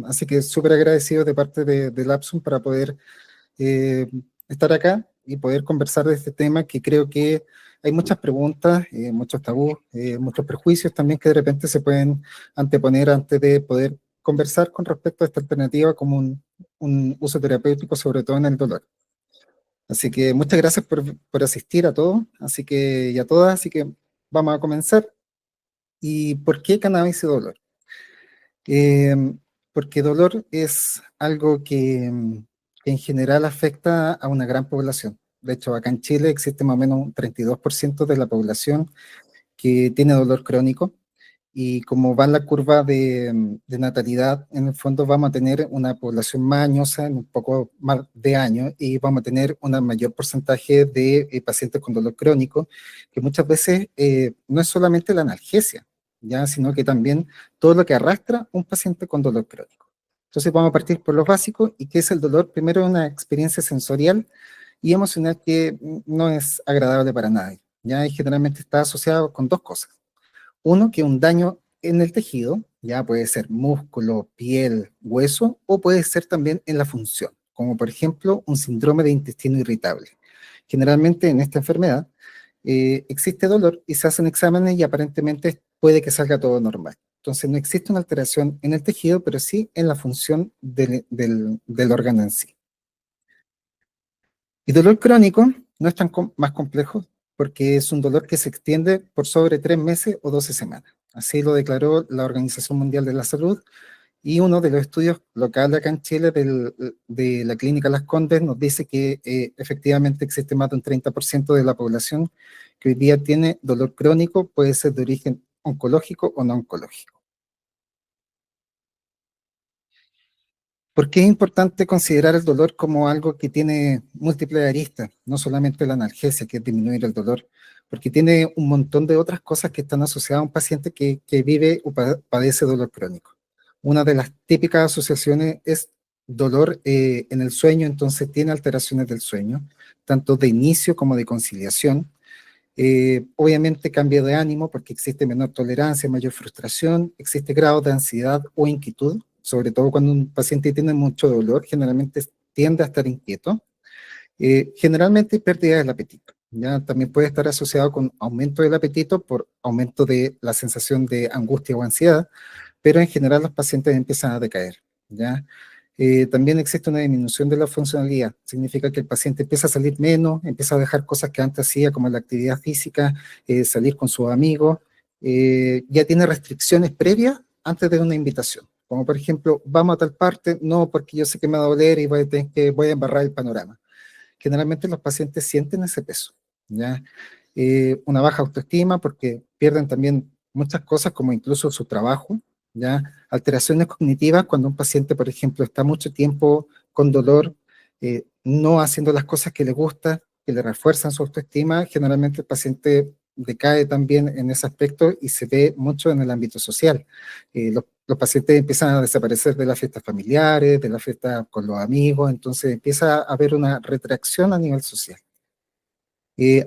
Así que súper agradecido de parte de Lapsum para poder eh, estar acá y poder conversar de este tema que creo que hay muchas preguntas, muchos tabús, muchos prejuicios también que de repente se pueden anteponer antes de poder conversar con respecto a esta alternativa como un uso terapéutico, sobre todo en el dolor. Así que muchas gracias por asistir a todos, así que, y a todas, así que vamos a comenzar. ¿Y por qué cannabis y dolor? Eh, Porque dolor es algo que en general afecta a una gran población. De hecho, acá en Chile existe más o menos un 32% de la población que tiene dolor crónico, y como va la curva de natalidad, en el fondo vamos a tener una población más añosa en un poco más de años, y vamos a tener un mayor porcentaje de pacientes con dolor crónico, que muchas veces no es solamente la analgesia, ya, sino que también todo lo que arrastra un paciente con dolor crónico. Entonces vamos a partir por lo básico, y que es el dolor. Primero, una experiencia sensorial y emocional que no es agradable para nadie, ya, y generalmente está asociado con dos cosas. Uno, que un daño en el tejido, ya puede ser músculo, piel, hueso, o puede ser también en la función, como por ejemplo un síndrome de intestino irritable. Generalmente en esta enfermedad existe dolor y se hacen exámenes y aparentemente puede que salga todo normal. Entonces no existe una alteración en el tejido, pero sí en la función del órgano en sí. Y dolor crónico no es tan más complejo, porque es un dolor que se extiende por sobre 3 meses o 12 semanas. Así lo declaró la Organización Mundial de la Salud, y uno de los estudios locales acá en Chile de la Clínica Las Condes nos dice que efectivamente existe más de un 30% de la población que hoy día tiene dolor crónico, puede ser de origen oncológico o no oncológico. ¿Por qué es importante considerar el dolor como algo que tiene múltiples aristas? No solamente la analgesia, que es disminuir el dolor, porque tiene un montón de otras cosas que están asociadas a un paciente que vive o padece dolor crónico. Una de las típicas asociaciones es dolor en el sueño, entonces tiene alteraciones del sueño, tanto de inicio como de conciliación. Obviamente cambio de ánimo porque existe menor tolerancia, mayor frustración, existe grado de ansiedad o inquietud, sobre todo cuando un paciente tiene mucho dolor, generalmente tiende a estar inquieto. Generalmente pérdida del apetito, ¿ya? También puede estar asociado con aumento del apetito por aumento de la sensación de angustia o ansiedad, pero en general los pacientes empiezan a decaer, ¿ya? También existe una disminución de la funcionalidad, significa que el paciente empieza a salir menos, empieza a dejar cosas que antes hacía, como la actividad física, salir con sus amigos, ya tiene restricciones previas antes de una invitación, como por ejemplo, vamos a tal parte, no, porque yo sé que me va a doler y voy a embarrar el panorama. Generalmente los pacientes sienten ese peso, ¿ya? Una baja autoestima porque pierden también muchas cosas, como incluso su trabajo, ¿ya? Alteraciones cognitivas cuando un paciente, por ejemplo, está mucho tiempo con dolor, no haciendo las cosas que le gusta, que le refuerzan su autoestima, generalmente el paciente decae también en ese aspecto y se ve mucho en el ámbito social. Los pacientes empiezan a desaparecer de las fiestas familiares, de las fiestas con los amigos, entonces empieza a haber una retracción a nivel social.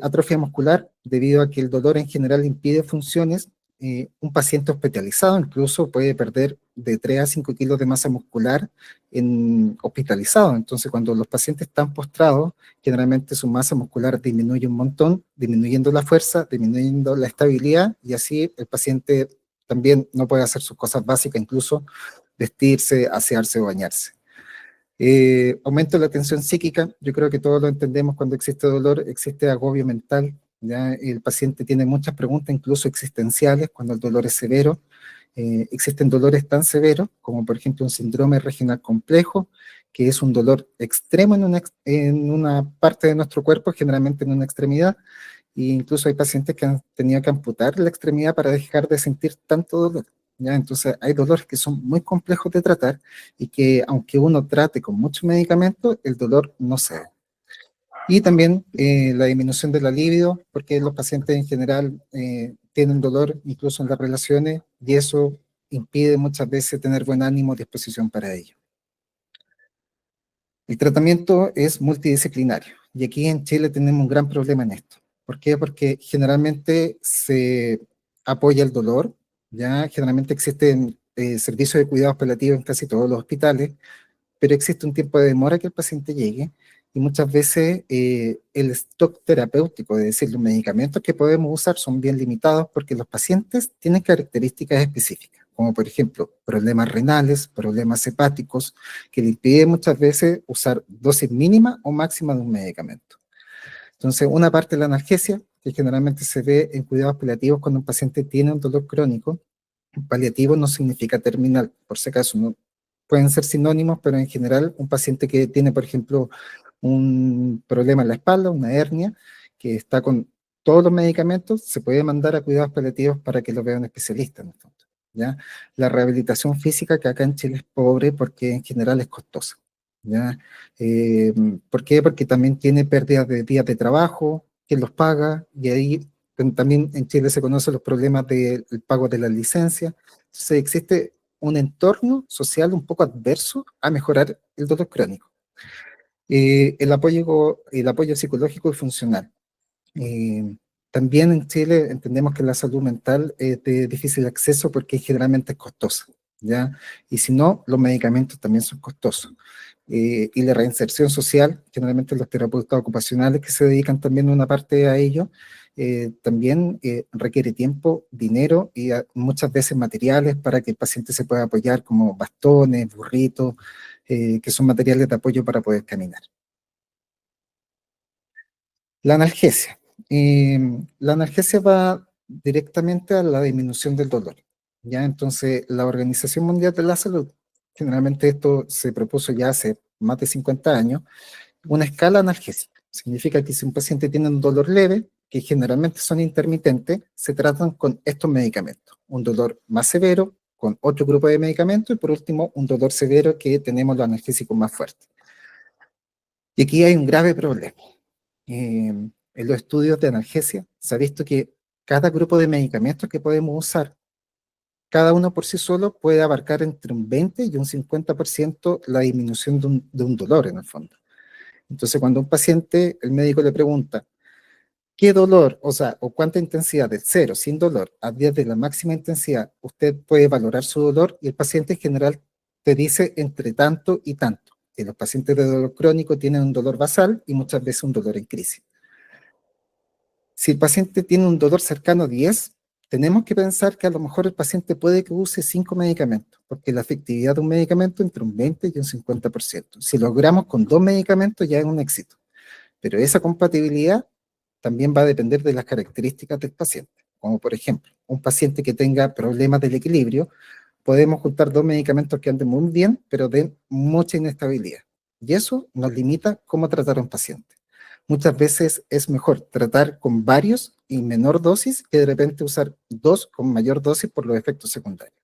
Atrofia muscular, debido a que el dolor en general impide funciones. Un paciente hospitalizado incluso puede perder de 3 a 5 kilos de masa muscular hospitalizado. Entonces, cuando los pacientes están postrados, generalmente su masa muscular disminuye un montón, disminuyendo la fuerza, disminuyendo la estabilidad, y así el paciente también no puede hacer sus cosas básicas, incluso vestirse, asearse o bañarse. Aumento de la tensión psíquica, yo creo que todos lo entendemos. Cuando existe dolor, existe agobio mental, ¿ya? El paciente tiene muchas preguntas, incluso existenciales, cuando el dolor es severo. Existen dolores tan severos como por ejemplo un síndrome regional complejo, que es un dolor extremo en una parte de nuestro cuerpo, generalmente en una extremidad, e incluso hay pacientes que han tenido que amputar la extremidad para dejar de sentir tanto dolor, ¿ya? Entonces hay dolores que son muy complejos de tratar y que aunque uno trate con muchos medicamentos, el dolor no cede. Y también la disminución de la libido, porque los pacientes en general tienen dolor incluso en las relaciones, y eso impide muchas veces tener buen ánimo y disposición para ello. El tratamiento es multidisciplinario, y aquí en Chile tenemos un gran problema en esto. ¿Por qué? Porque generalmente se apoya el dolor, ya generalmente existen servicio de cuidados paliativos en casi todos los hospitales, pero existe un tiempo de demora que el paciente llegue y muchas veces el stock terapéutico, es decir, los medicamentos que podemos usar son bien limitados porque los pacientes tienen características específicas, como por ejemplo problemas renales, problemas hepáticos, que le impiden muchas veces usar dosis mínima o máxima de un medicamento. Entonces, una parte de la analgesia, que generalmente se ve en cuidados paliativos cuando un paciente tiene un dolor crónico. Paliativo no significa terminal, por si acaso, no pueden ser sinónimos, pero en general un paciente que tiene, por ejemplo, un problema en la espalda, una hernia, que está con todos los medicamentos, se puede mandar a cuidados paliativos para que lo vea un especialista, en el fondo, ¿ya? La rehabilitación física, que acá en Chile es pobre porque en general es costosa, ¿ya? ¿Por qué? Porque también tiene pérdidas de días de trabajo, quien los paga, y ahí también en Chile se conocen los problemas del pago de la licencia. Entonces existe un entorno social un poco adverso a mejorar el dolor crónico. El apoyo psicológico y funcional. Eh, También en Chile entendemos que la salud mental es de difícil acceso porque generalmente es costosa, ¿ya? Y si no, los medicamentos también son costosos. Y la reinserción social, generalmente los terapeutas ocupacionales que se dedican también una parte a ello, también requiere tiempo, dinero y muchas veces materiales para que el paciente se pueda apoyar, como bastones, burritos, que son materiales de apoyo para poder caminar. La analgesia. La analgesia va directamente a la disminución del dolor, ¿ya? Entonces, la Organización Mundial de la Salud, generalmente esto se propuso ya hace más de 50 años, una escala analgésica. Significa que si un paciente tiene un dolor leve, que generalmente son intermitentes, se tratan con estos medicamentos. Un dolor más severo, con otro grupo de medicamentos, y por último, un dolor severo que tenemos los analgésicos más fuertes. Y aquí hay un grave problema. En los estudios de analgesia se ha visto que cada grupo de medicamentos que podemos usar, cada uno por sí solo puede abarcar entre un 20 y un 50% la disminución de un dolor en el fondo. Entonces, cuando un paciente, el médico le pregunta, ¿qué dolor, o sea, o cuánta intensidad de 0 sin dolor a 10 de la máxima intensidad usted puede valorar su dolor? Y el paciente en general te dice entre tanto y tanto. Que los pacientes de dolor crónico tienen un dolor basal y muchas veces un dolor en crisis. Si el paciente tiene un dolor cercano a 10, tenemos que pensar que a lo mejor el paciente puede que use 5 medicamentos, porque la efectividad de un medicamento entre un 20 y un 50%. Si logramos con 2 medicamentos ya es un éxito, pero esa compatibilidad también va a depender de las características del paciente. Como por ejemplo, un paciente que tenga problemas del equilibrio, podemos juntar 2 medicamentos que anden muy bien, pero den mucha inestabilidad. Y eso nos limita cómo tratar a un paciente. Muchas veces es mejor tratar con varios y menor dosis que de repente usar 2 con mayor dosis por los efectos secundarios.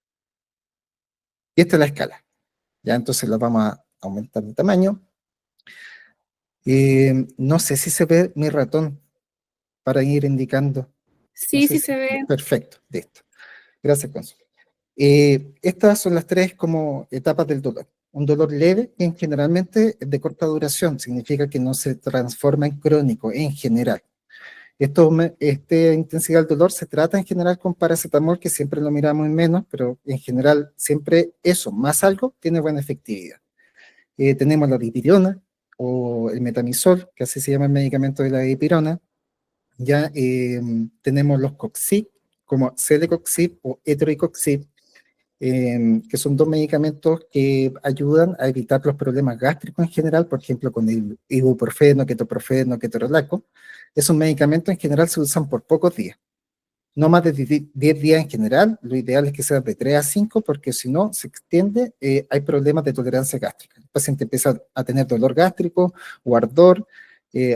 Y esta es la escala. Ya entonces la vamos a aumentar de tamaño. No sé si se ve mi ratón para ir indicando. No Sí, sé sí si. se ve. Perfecto, listo. Gracias, Consuelo. Estas son las 3 como etapas del dolor. Un dolor leve, que generalmente es de corta duración, significa que no se transforma en crónico en general. Esta intensidad del dolor se trata en general con paracetamol, que siempre lo miramos en menos, pero en general siempre eso, más algo, tiene buena efectividad. Tenemos la dipirona o el metamizol, que así se llama el medicamento de la dipirona. Ya tenemos los Coxib, como Celecoxib o Etoricoxib, que son 2 medicamentos que ayudan a evitar los problemas gástricos en general, por ejemplo, con el ibuprofeno, ketoprofeno, ketorolaco. Esos medicamentos en general se usan por pocos días, no más de 10 días en general. Lo ideal es que sea de 3 a 5, porque si no se extiende, hay problemas de tolerancia gástrica. El paciente empieza a tener dolor gástrico o ardor,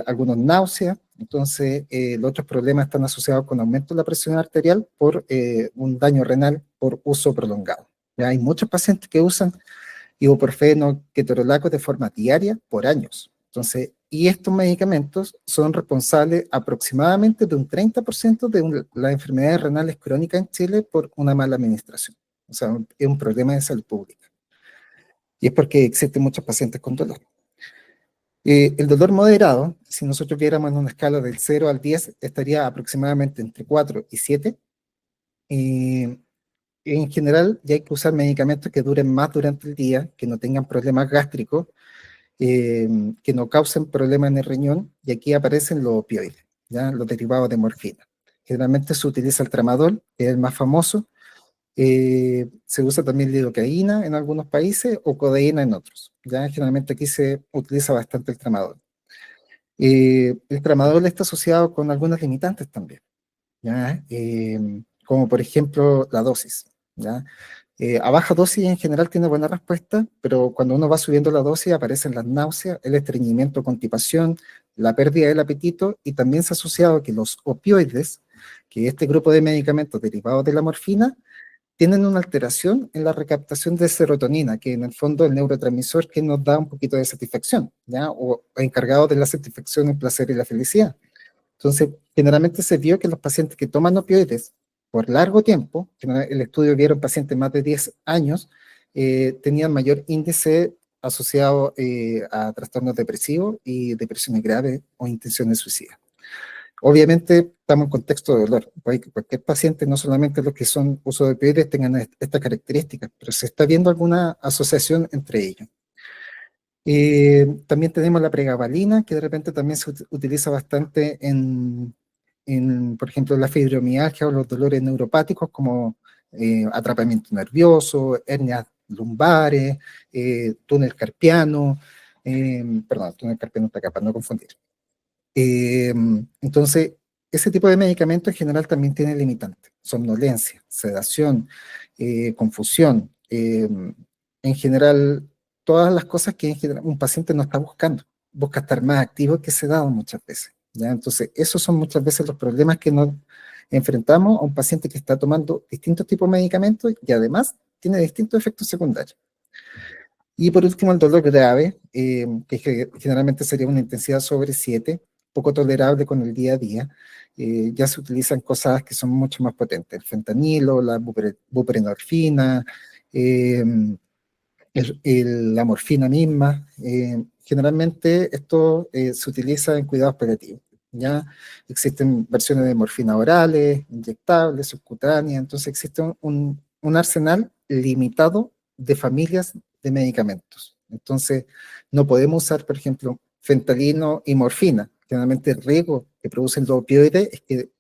algunos náuseas. Entonces, los otros problemas están asociados con aumento de la presión arterial por un daño renal por uso prolongado. Ya hay muchos pacientes que usan ibuprofeno, ketorolaco de forma diaria por años. Entonces, y estos medicamentos son responsables aproximadamente de un 30% de las enfermedades renales crónicas en Chile por una mala administración. O sea, es un problema de salud pública. Y es porque existen muchos pacientes con dolor. El dolor moderado, si nosotros viéramos en una escala del 0 al 10, estaría aproximadamente entre 4 y 7. en general ya hay que usar medicamentos que duren más durante el día, que no tengan problemas gástricos, que no causen problemas en el riñón, y aquí aparecen los opioides, ¿ya? Los derivados de morfina. Generalmente se utiliza el tramadol, que es el más famoso, se usa también lidocaína en algunos países o codeína en otros, ¿ya? Generalmente aquí se utiliza bastante el tramadol. El tramadol está asociado con algunas limitantes también, ¿ya? Como por ejemplo la dosis, ¿ya? A baja dosis en general tiene buena respuesta, pero cuando uno va subiendo la dosis aparecen las náuseas, el estreñimiento, constipación, la pérdida del apetito, y también se ha asociado que los opioides, que este grupo de medicamentos derivados de la morfina, tienen una alteración en la recaptación de serotonina, que en el fondo es el neurotransmisor que nos da un poquito de satisfacción, ¿ya? O encargado de la satisfacción, el placer y la felicidad. Entonces, generalmente se vio que los pacientes que toman opioides por largo tiempo, el estudio vieron pacientes más de 10 años, tenían mayor índice asociado a trastornos depresivos y depresiones graves o intenciones suicidas. Obviamente estamos en contexto de dolor. Puede que cualquier paciente, no solamente los que son uso de opioides, tengan estas características, pero se está viendo alguna asociación entre ellos. También tenemos la pregabalina, que de repente también se utiliza bastante por ejemplo, la fibromialgia o los dolores neuropáticos como atrapamiento nervioso, hernias lumbares, túnel carpiano, perdón, túnel carpiano está acá, para no confundir. Eh, entonces, ese tipo de medicamento en general también tiene limitantes, somnolencia, sedación, confusión, en general, todas las cosas que en general un paciente no está buscando, busca estar más activo que sedado muchas veces, ¿ya? Entonces, esos son muchas veces los problemas que nos enfrentamos a un paciente que está tomando distintos tipos de medicamentos y además tiene distintos efectos secundarios. Y por último, el dolor grave, que generalmente sería una intensidad sobre 7, poco tolerable con el día a día. Ya se utilizan cosas que son mucho más potentes, el fentanilo, la buprenorfina, eh, la morfina misma. Generalmente esto se utiliza en cuidados paliativos. Ya existen versiones de morfina orales, inyectables, subcutáneas, entonces existe un arsenal limitado de familias de medicamentos. Entonces, no podemos usar, por ejemplo, fentanilo y morfina. Generalmente el riesgo que producen los opioides es que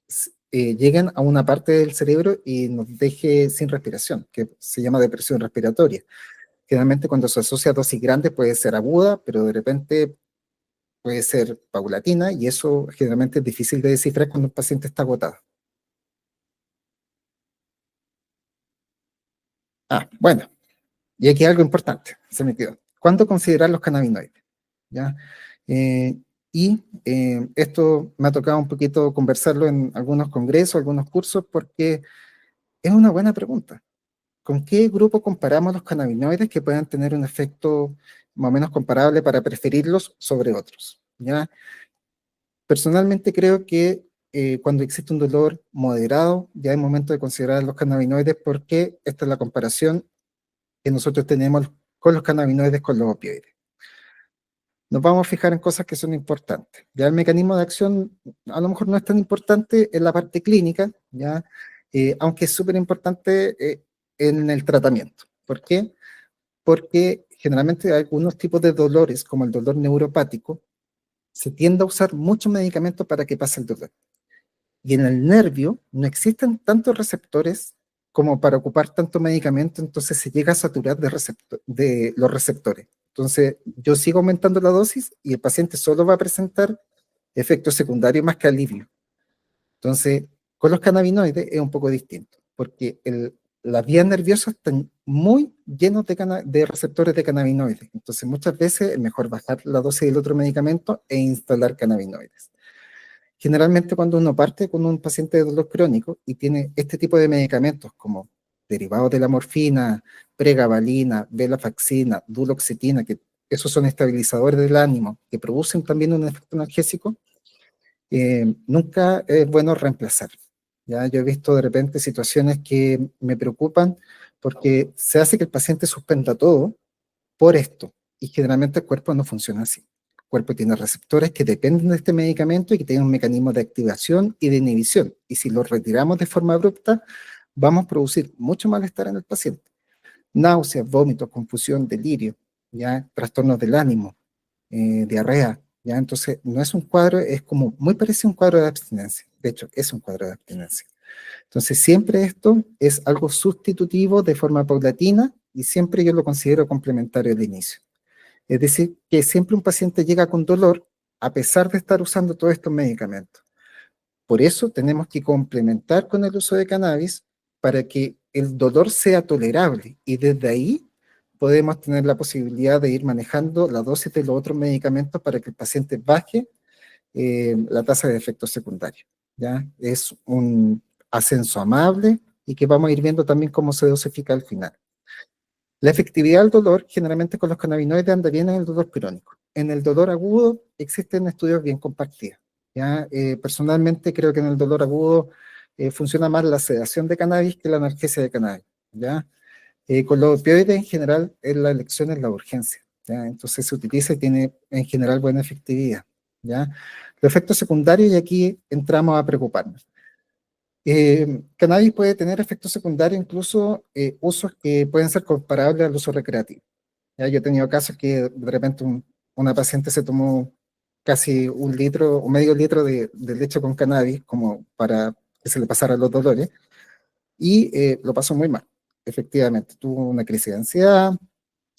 lleguen a una parte del cerebro y nos deje sin respiración, que se llama depresión respiratoria. Generalmente cuando se asocia a dosis grandes puede ser aguda, pero de repente puede ser paulatina, y eso generalmente es difícil de descifrar cuando un paciente está agotado. Bueno, y aquí algo importante, se me quedó. ¿Cuándo considerar los cannabinoides? ¿Ya? Eh, esto me ha tocado un poquito conversarlo en algunos congresos, algunos cursos, porque es una buena pregunta. ¿Con qué grupo comparamos los cannabinoides que puedan tener un efecto más o menos comparable para preferirlos sobre otros? ¿Ya? Personalmente creo que cuando existe un dolor moderado, ya es momento de considerar los cannabinoides, porque esta es la comparación que nosotros tenemos con los cannabinoides con los opioides. Nos vamos a fijar en cosas que son importantes. Ya el mecanismo de acción a lo mejor no es tan importante en la parte clínica, ya, aunque es súper importante en el tratamiento. ¿Por qué? Porque generalmente hay algunos tipos de dolores, como el dolor neuropático, se tiende a usar muchos medicamentos para que pase el dolor. Y en el nervio no existen tantos receptores como para ocupar tanto medicamento, entonces se llega a saturar de los receptores. Entonces yo sigo aumentando la dosis y el paciente solo va a presentar efectos secundarios más que alivio. Entonces, con los cannabinoides es un poco distinto, porque las vías nerviosas están muy llenos de receptores de cannabinoides. Entonces, muchas veces es mejor bajar la dosis del otro medicamento e instalar cannabinoides. Generalmente cuando uno parte con un paciente de dolor crónico y tiene este tipo de medicamentos como derivados de la morfina, pregabalina, venlafaxina, duloxetina, que esos son estabilizadores del ánimo, que producen también un efecto analgésico, nunca es bueno reemplazar. ¿Ya? Yo he visto de repente situaciones que me preocupan porque se hace que el paciente suspenda todo por esto, y generalmente el cuerpo no funciona así. El cuerpo tiene receptores que dependen de este medicamento y que tienen un mecanismo de activación y de inhibición, y si los retiramos de forma abrupta, vamos a producir mucho malestar en el paciente. Náuseas, vómitos, confusión, delirio, ya trastornos del ánimo, diarrea, ya entonces no es un cuadro, es como muy parecido a un cuadro de abstinencia. De hecho, es un cuadro de abstinencia. Entonces, siempre esto es algo sustitutivo de forma paulatina y siempre yo lo considero complementario al inicio. Es decir, que siempre un paciente llega con dolor a pesar de estar usando todos estos medicamentos. Por eso tenemos que complementar con el uso de cannabis para que el dolor sea tolerable y desde ahí podemos tener la posibilidad de ir manejando la dosis de los otros medicamentos para que el paciente baje la tasa de efectos secundarios. ¿Ya? Es un ascenso amable y que vamos a ir viendo también cómo se dosifica al final. La efectividad del dolor generalmente con los cannabinoides anda bien en el dolor crónico. En el dolor agudo existen estudios bien compartidos. ¿Ya? Personalmente creo que en el dolor agudo funciona más la sedación de cannabis que la analgesia de cannabis. ¿Ya? Con los opioides en general la elección es la urgencia. ¿Ya? Entonces se utiliza y tiene en general buena efectividad. ¿Ya? Los efectos secundarios y aquí entramos a preocuparnos. Cannabis puede tener efectos secundarios, incluso usos que pueden ser comparables al uso recreativo. ¿Ya? Yo he tenido casos que de repente una paciente se tomó casi un litro o medio litro de leche con cannabis como para que se le pasaran los dolores y lo pasó muy mal. Efectivamente, tuvo una crisis de ansiedad,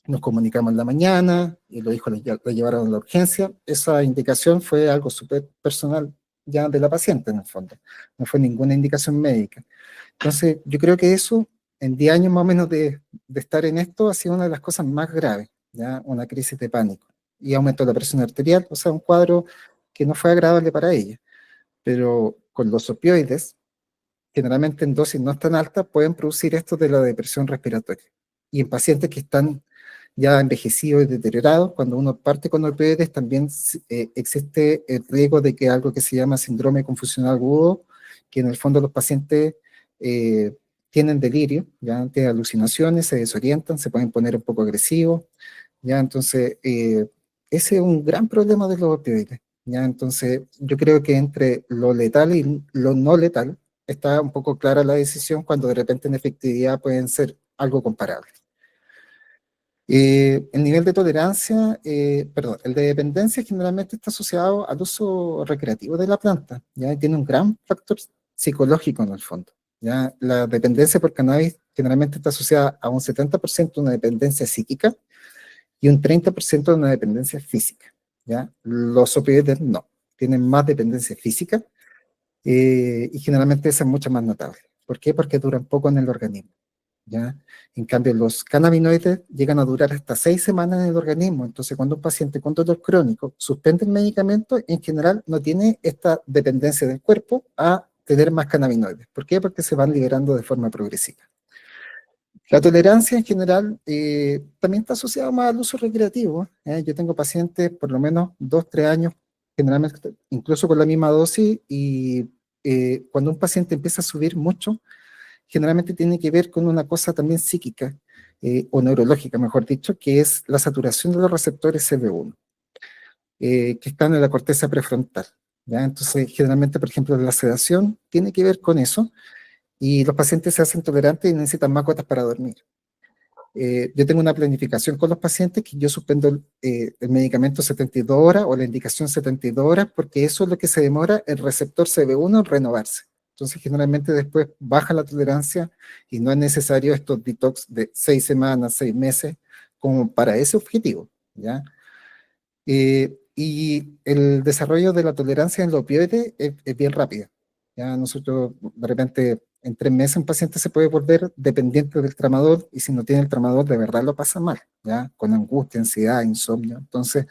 nos comunicamos en la mañana y los hijos le llevaron a la urgencia. Esa indicación fue algo súper personal ya de la paciente en el fondo, no fue ninguna indicación médica. Entonces, yo creo que eso, en 10 años más o menos de estar en esto, ha sido una de las cosas más graves, ¿ya? Una crisis de pánico. Y aumentó la presión arterial, o sea, un cuadro que no fue agradable para ella. Pero con los opioides, generalmente en dosis no tan altas, pueden producir esto de la depresión respiratoria. Y en pacientes que están ya envejecidos y deteriorados, cuando uno parte con opioides, también existe el riesgo de que algo que se llama síndrome confusional agudo, que en el fondo los pacientes eh, tienen delirio, ya tienen alucinaciones, se desorientan, se pueden poner un poco agresivos, ya entonces ese es un gran problema de los opioides, ya entonces yo creo que entre lo letal y lo no letal está un poco clara la decisión cuando de repente en efectividad pueden ser algo comparable. El nivel de tolerancia, perdón, el de dependencia generalmente está asociado al uso recreativo de la planta, ¿ya? Tiene un gran factor psicológico en el fondo, ¿ya? La dependencia por cannabis generalmente está asociada a un 70% de una dependencia psíquica y un 30% de una dependencia física, ¿ya? Los opioides no, tienen más dependencia física y generalmente esa es mucho más notable. ¿Por qué? Porque duran poco en el organismo. ¿Ya? En cambio, los cannabinoides llegan a durar hasta 6 semanas en el organismo. Entonces, cuando un paciente con dolor crónico suspende el medicamento, en general no tiene esta dependencia del cuerpo a tener más cannabinoides. ¿Por qué? Porque se van liberando de forma progresiva. La tolerancia en general también está asociada más al uso recreativo. Yo tengo pacientes por lo menos 2, 3 años, generalmente incluso con la misma dosis, y cuando un paciente empieza a subir mucho, generalmente tiene que ver con una cosa también psíquica, o neurológica, mejor dicho, que es la saturación de los receptores CB1, que están en la corteza prefrontal. ¿Ya? Entonces, generalmente, por ejemplo, la sedación tiene que ver con eso, y los pacientes se hacen tolerantes y necesitan más gotas para dormir. Yo tengo una planificación con los pacientes que yo suspendo el medicamento 72 horas o la indicación 72 horas porque eso es lo que se demora el receptor CB1 en renovarse. Entonces generalmente después baja la tolerancia y no es necesario estos detox de 6 semanas, 6 meses como para ese objetivo, ¿ya? Y el desarrollo de la tolerancia en los opioides es bien rápido. Ya nosotros, de repente, en 3 meses un paciente se puede volver dependiente del tramador y si no tiene el tramador, de verdad lo pasa mal, ya con angustia, ansiedad, insomnio. Entonces,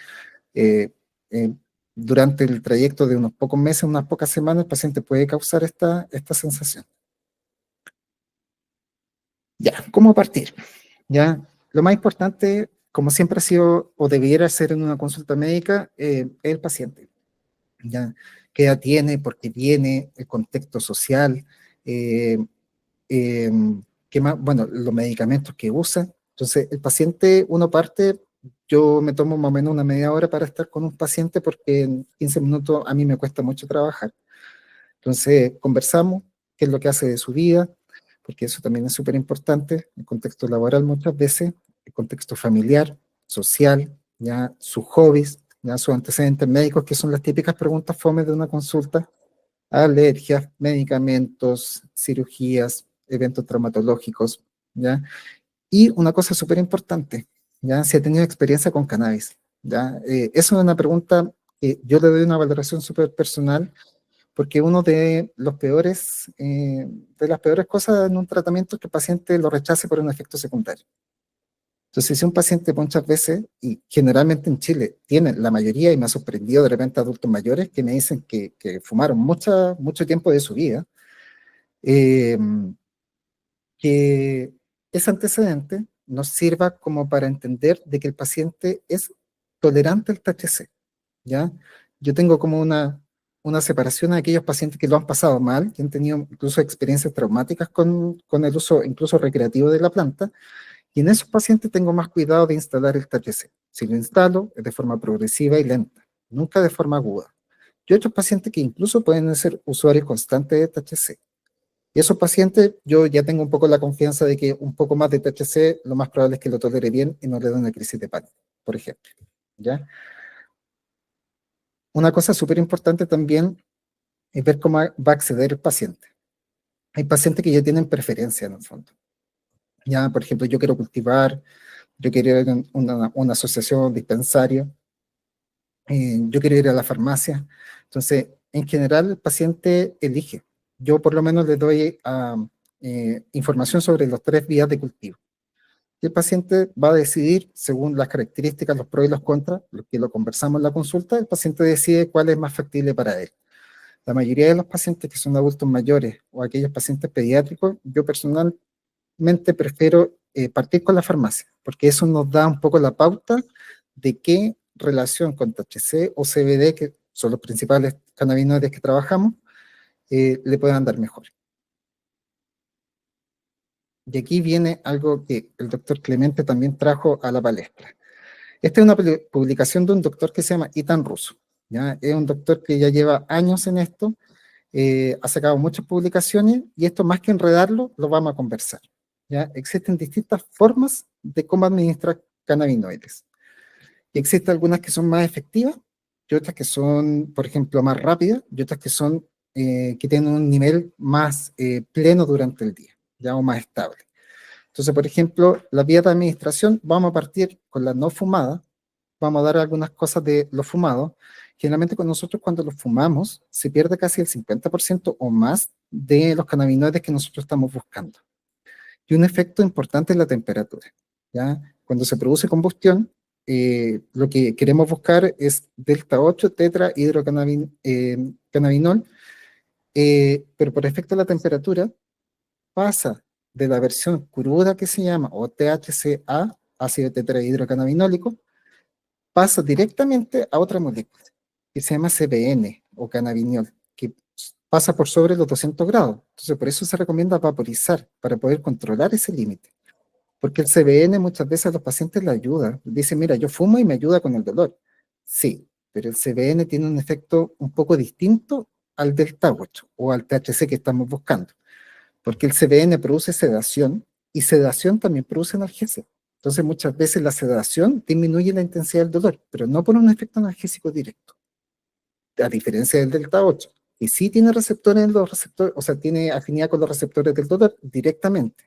eh, eh, durante el trayecto de unos pocos meses, unas pocas semanas, el paciente puede causar esta sensación. Ya, ¿cómo partir? Ya, lo más importante, como siempre ha sido o debiera ser en una consulta médica, es el paciente. ¿Ya? ¿Qué edad tiene? ¿Por qué viene? El contexto social. Eh, eh, ¿Qué más? Bueno, los medicamentos que usa. Entonces, el paciente, uno parte, yo me tomo más o menos una media hora para estar con un paciente porque en 15 minutos a mí me cuesta mucho trabajar. Entonces, conversamos, qué es lo que hace de su vida. porque eso también es súper importante, el contexto laboral muchas veces, el contexto familiar, social, ya sus hobbies, ya sus antecedentes médicos, que son las típicas preguntas fome de una consulta, alergias, medicamentos, cirugías, eventos traumatológicos, ¿ya? Y una cosa súper importante, ¿ya? Si ha tenido experiencia con cannabis, ¿ya? Eso es una pregunta que yo le doy una valoración súper personal, porque uno de las peores cosas en un tratamiento es que el paciente lo rechace por un efecto secundario. Entonces, si un paciente muchas veces, y generalmente en Chile, tiene la mayoría, y me ha sorprendido de repente adultos mayores que me dicen que fumaron mucho tiempo de su vida, eh, que ese antecedente nos sirva como para entender de que el paciente es tolerante al THC, ¿ya? Yo tengo como una separación a aquellos pacientes que lo han pasado mal, que han tenido incluso experiencias traumáticas con el uso incluso recreativo de la planta, y en esos pacientes tengo más cuidado de instalar el THC. Si lo instalo, es de forma progresiva y lenta, nunca de forma aguda. Y otros pacientes que incluso pueden ser usuarios constantes de THC. Y esos pacientes, yo ya tengo un poco la confianza de que un poco más de THC, lo más probable es que lo tolere bien y no le dé una crisis de pánico, por ejemplo. ¿Ya? Una cosa súper importante también es ver cómo va a acceder el paciente. Hay pacientes que ya tienen preferencia en el fondo. Ya, por ejemplo, yo quiero cultivar, yo quiero ir a una asociación, dispensario, yo quiero ir a la farmacia. Entonces, en general, el paciente elige. Yo por lo menos le doy información sobre las 3 vías de cultivo. Y el paciente va a decidir, según las características, los pros y los contras, lo que lo conversamos en la consulta, el paciente decide cuál es más factible para él. La mayoría de los pacientes que son adultos mayores o aquellos pacientes pediátricos, yo personalmente prefiero partir con la farmacia, porque eso nos da un poco la pauta de qué relación con THC o CBD, que son los principales cannabinoides que trabajamos, le puedan dar mejor. Y aquí viene algo que el doctor Clemente también trajo a la palestra. Esta es una publicación de un doctor que se llama Ethan Russo. ¿Ya? Es un doctor que ya lleva años en esto, ha sacado muchas publicaciones y esto más que enredarlo, lo vamos a conversar. ¿Ya? Existen distintas formas de cómo administrar cannabinoides. Y existen algunas que son más efectivas y otras que son, por ejemplo, más rápidas y otras que son que tienen un nivel más pleno durante el día, ya o más estable. Entonces, por ejemplo, la vía de administración, vamos a partir con la no fumada, vamos a dar algunas cosas de lo fumado. Generalmente con nosotros cuando lo fumamos se pierde casi el 50% o más de los cannabinoides que nosotros estamos buscando. Y un efecto importante es la temperatura. ¿Ya? Cuando se produce combustión, lo que queremos buscar es delta 8 tetrahidrocannabinol, pero por efecto de la temperatura pasa de la versión cruda que se llama, o THCA, ácido tetrahidrocannabinólico, pasa directamente a otra molécula, que se llama CBN o cannabinol, que pasa por sobre los 200 grados. Entonces, por eso se recomienda vaporizar, para poder controlar ese límite. Porque el CBN muchas veces a los pacientes le ayuda. Dicen, mira, yo fumo y me ayuda con el dolor. Sí, pero el CBN tiene un efecto un poco distinto al del Tahuatl o al THC que estamos buscando. Porque el CBN produce sedación y sedación también produce analgesia. Entonces muchas veces la sedación disminuye la intensidad del dolor, pero no por un efecto analgésico directo, a diferencia del delta 8, y sí tiene receptores en los receptores, o sea, tiene afinidad con los receptores del dolor directamente.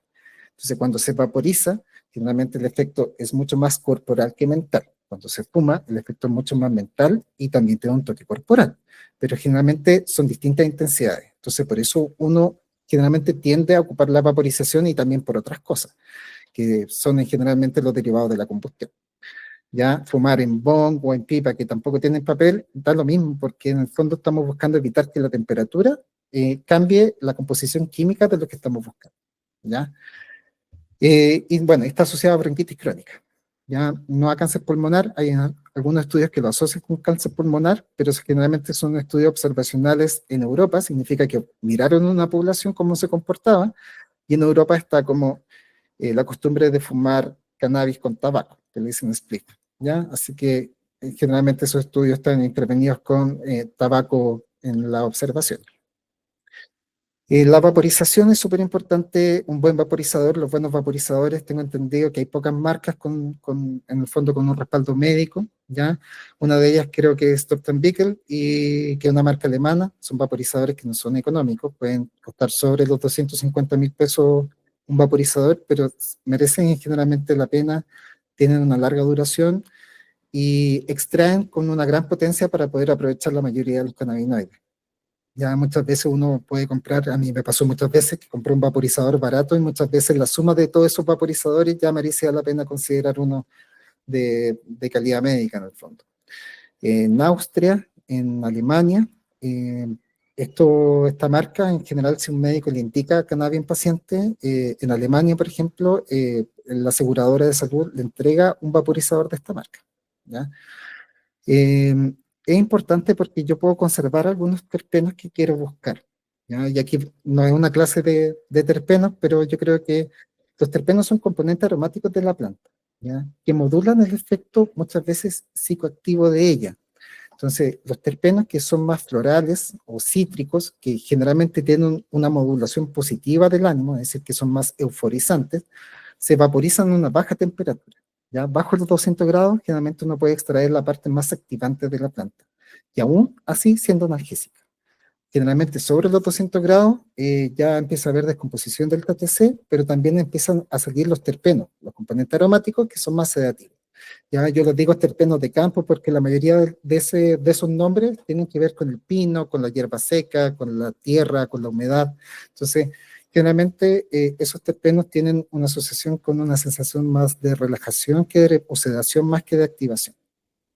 Entonces cuando se vaporiza, generalmente el efecto es mucho más corporal que mental. Cuando se fuma, el efecto es mucho más mental y también tiene un toque corporal, pero generalmente son distintas intensidades. Entonces por eso uno generalmente tiende a ocupar la vaporización y también por otras cosas, que son generalmente los derivados de la combustión. Ya fumar en bong o en pipa, que tampoco tienen papel, da lo mismo, porque en el fondo estamos buscando evitar que la temperatura cambie la composición química de lo que estamos buscando. ¿Ya? Y bueno, está asociado a bronquitis crónica. Ya no a cáncer pulmonar, hay algunos estudios que lo asocian con cáncer pulmonar, pero generalmente son estudios observacionales en Europa, significa que miraron una población cómo se comportaba, y en Europa está como la costumbre de fumar cannabis con tabaco, que le dicen split, ¿ya? Así que generalmente esos estudios están intervenidos con tabaco en la observación. La vaporización es súper importante, un buen vaporizador, los buenos vaporizadores, tengo entendido que hay pocas marcas en el fondo con un respaldo médico, ¿ya? Una de ellas creo que es Dr. Bickel y que es una marca alemana, son vaporizadores que no son económicos, pueden costar sobre los 250.000 pesos un vaporizador, pero merecen generalmente la pena, tienen una larga duración y extraen con una gran potencia para poder aprovechar la mayoría de los cannabinoides. Ya muchas veces uno puede comprar, a mí me pasó muchas veces que compré un vaporizador barato y muchas veces la suma de todos esos vaporizadores ya merecía la pena considerar uno de calidad médica en el fondo. En Austria, en Alemania, eh, esta marca, en general, si un médico le indica cannabis a un paciente, en Alemania, por ejemplo, la aseguradora de salud le entrega un vaporizador de esta marca, ¿ya? Eh, es importante porque yo puedo conservar algunos terpenos que quiero buscar, ¿ya? Y aquí no es una clase de terpenos, pero yo creo que los terpenos son componentes aromáticos de la planta, ¿ya? Que modulan el efecto muchas veces psicoactivo de ella. Entonces, los terpenos que son más florales o cítricos, que generalmente tienen una modulación positiva del ánimo, es decir, que son más euforizantes, se vaporizan a una baja temperatura. Ya bajo los 200 grados, generalmente uno puede extraer la parte más activante de la planta, y aún así siendo analgésica. Generalmente sobre los 200 grados ya empieza a haber descomposición del THC, pero también empiezan a salir los terpenos, los componentes aromáticos que son más sedativos. Ya yo les digo terpenos de campo porque la mayoría de esos nombres tienen que ver con el pino, con la hierba seca, con la tierra, con la humedad. Entonces, generalmente esos terpenos tienen una asociación con una sensación más de relajación que de o sedación más que de activación.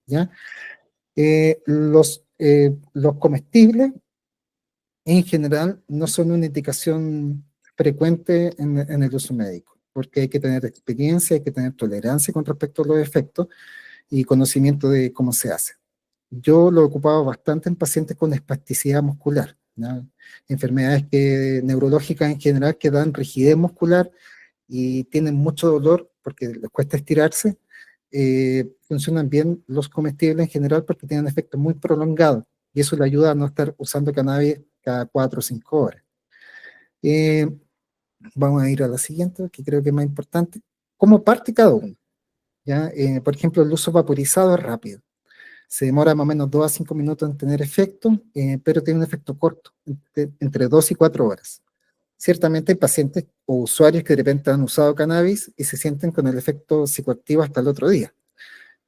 ¿Ya? Los comestibles en general no son una indicación frecuente en el uso médico, porque hay que tener experiencia, hay que tener tolerancia con respecto a los efectos y conocimiento de cómo se hace. Yo lo he ocupado bastante en pacientes con espasticidad muscular, ¿no? Enfermedades neurológicas en general que dan rigidez muscular y tienen mucho dolor porque les cuesta estirarse. Funcionan bien los comestibles en general porque tienen efectos muy prolongados y eso le ayuda a no estar usando cannabis cada 4 o 5 horas. Eh, Vamos a ir a la siguiente, que creo que es más importante. ¿Cómo parte cada uno? ¿Ya? Por ejemplo, el uso vaporizado es rápido. Se demora más o menos 2 a 5 minutos en tener efecto, pero tiene un efecto corto, entre 2 y 4 horas. Ciertamente hay pacientes o usuarios que de repente han usado cannabis y se sienten con el efecto psicoactivo hasta el otro día.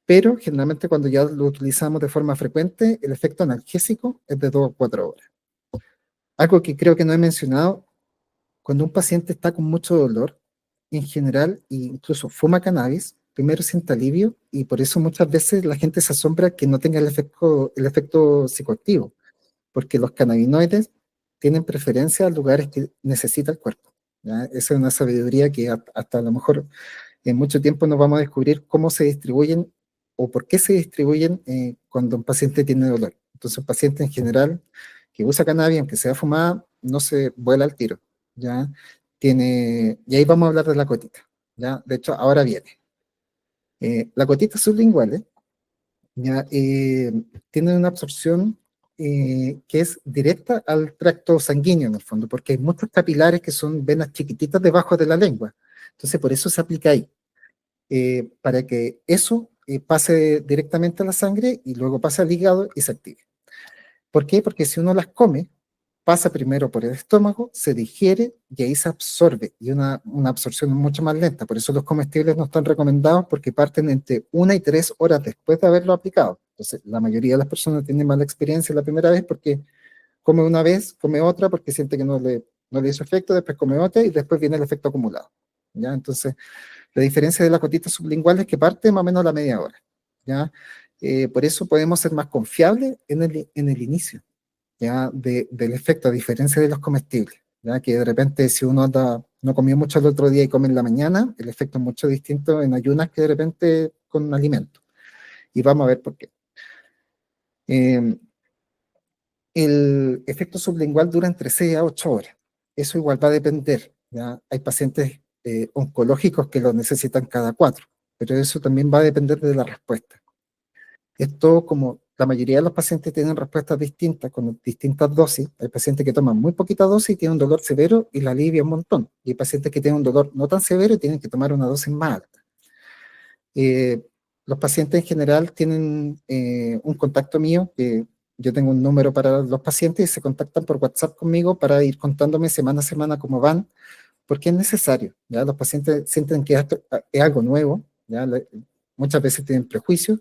Pero generalmente cuando ya lo utilizamos de forma frecuente, el efecto analgésico es de 2 a 4 horas. Algo que creo que no he mencionado, cuando un paciente está con mucho dolor, en general, e incluso fuma cannabis, primero siente alivio y por eso muchas veces la gente se asombra que no tenga el efecto psicoactivo, porque los cannabinoides tienen preferencia a lugares que necesita el cuerpo. ¿Ya? Esa es una sabiduría que hasta a lo mejor en mucho tiempo nos vamos a descubrir cómo se distribuyen o por qué se distribuyen cuando un paciente tiene dolor. Entonces, un paciente en general que usa cannabis, aunque sea fumada, no se vuela al tiro, ¿ya? Y ahí vamos a hablar de la cotita, ¿ya? De hecho, ahora viene. La gotita sublingual, ¿ya? Tiene una absorción que es directa al tracto sanguíneo en el fondo, porque hay muchos capilares que son venas chiquititas debajo de la lengua. Entonces, por eso se aplica ahí, para que eso pase directamente a la sangre y luego pase al hígado y se active. ¿Por qué? Porque si uno las come, pasa primero por el estómago, se digiere y ahí se absorbe, y una absorción mucho más lenta. Por eso los comestibles no están recomendados porque parten entre 1 y 3 horas después de haberlo aplicado. Entonces, la mayoría de las personas tienen mala experiencia la primera vez porque come una vez, come otra porque siente que no le hizo efecto, después come otra y después viene el efecto acumulado. ¿Ya? Entonces, la diferencia de la gotita sublingual es que parte más o menos a la media hora. ¿Ya? Por eso podemos ser más confiables en el inicio, ¿ya? Del efecto, a diferencia de los comestibles, ¿ya? Que de repente si uno no comió mucho el otro día y come en la mañana, el efecto es mucho distinto en ayunas que de repente con un alimento. Y vamos a ver por qué. Eh, el efecto sublingual dura entre 6 a 8 horas. Eso igual va a depender, ¿ya? Hay pacientes oncológicos que lo necesitan cada 4, pero eso también va a depender de la respuesta. Esto como la mayoría de los pacientes tienen respuestas distintas, con distintas dosis. Hay pacientes que toman muy poquita dosis y tienen un dolor severo y la alivia un montón. Y hay pacientes que tienen un dolor no tan severo y tienen que tomar una dosis más alta. Eh, los pacientes en general tienen un contacto mío, que yo tengo un número para los pacientes y se contactan por WhatsApp conmigo para ir contándome semana a semana cómo van, porque es necesario. ¿Ya? Los pacientes sienten que esto es algo nuevo, ¿ya? Muchas veces tienen prejuicios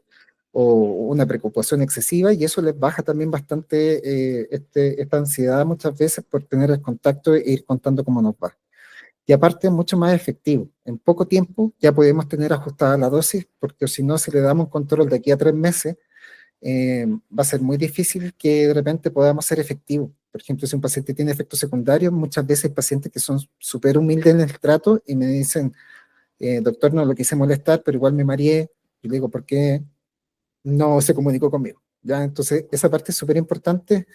o una preocupación excesiva y eso les baja también bastante esta ansiedad muchas veces por tener el contacto e ir contando cómo nos va. Y aparte es mucho más efectivo. En poco tiempo ya podemos tener ajustada la dosis, porque si no, si le damos control de aquí a 3 meses, va a ser muy difícil que de repente podamos ser efectivos. Por ejemplo, si un paciente tiene efectos secundarios, muchas veces hay pacientes que son súper humildes en el trato y me dicen, doctor, no lo quise molestar, pero igual me mareé. Y le digo, ¿por qué no se comunicó conmigo? ¿Ya? Entonces, esa parte es súper importante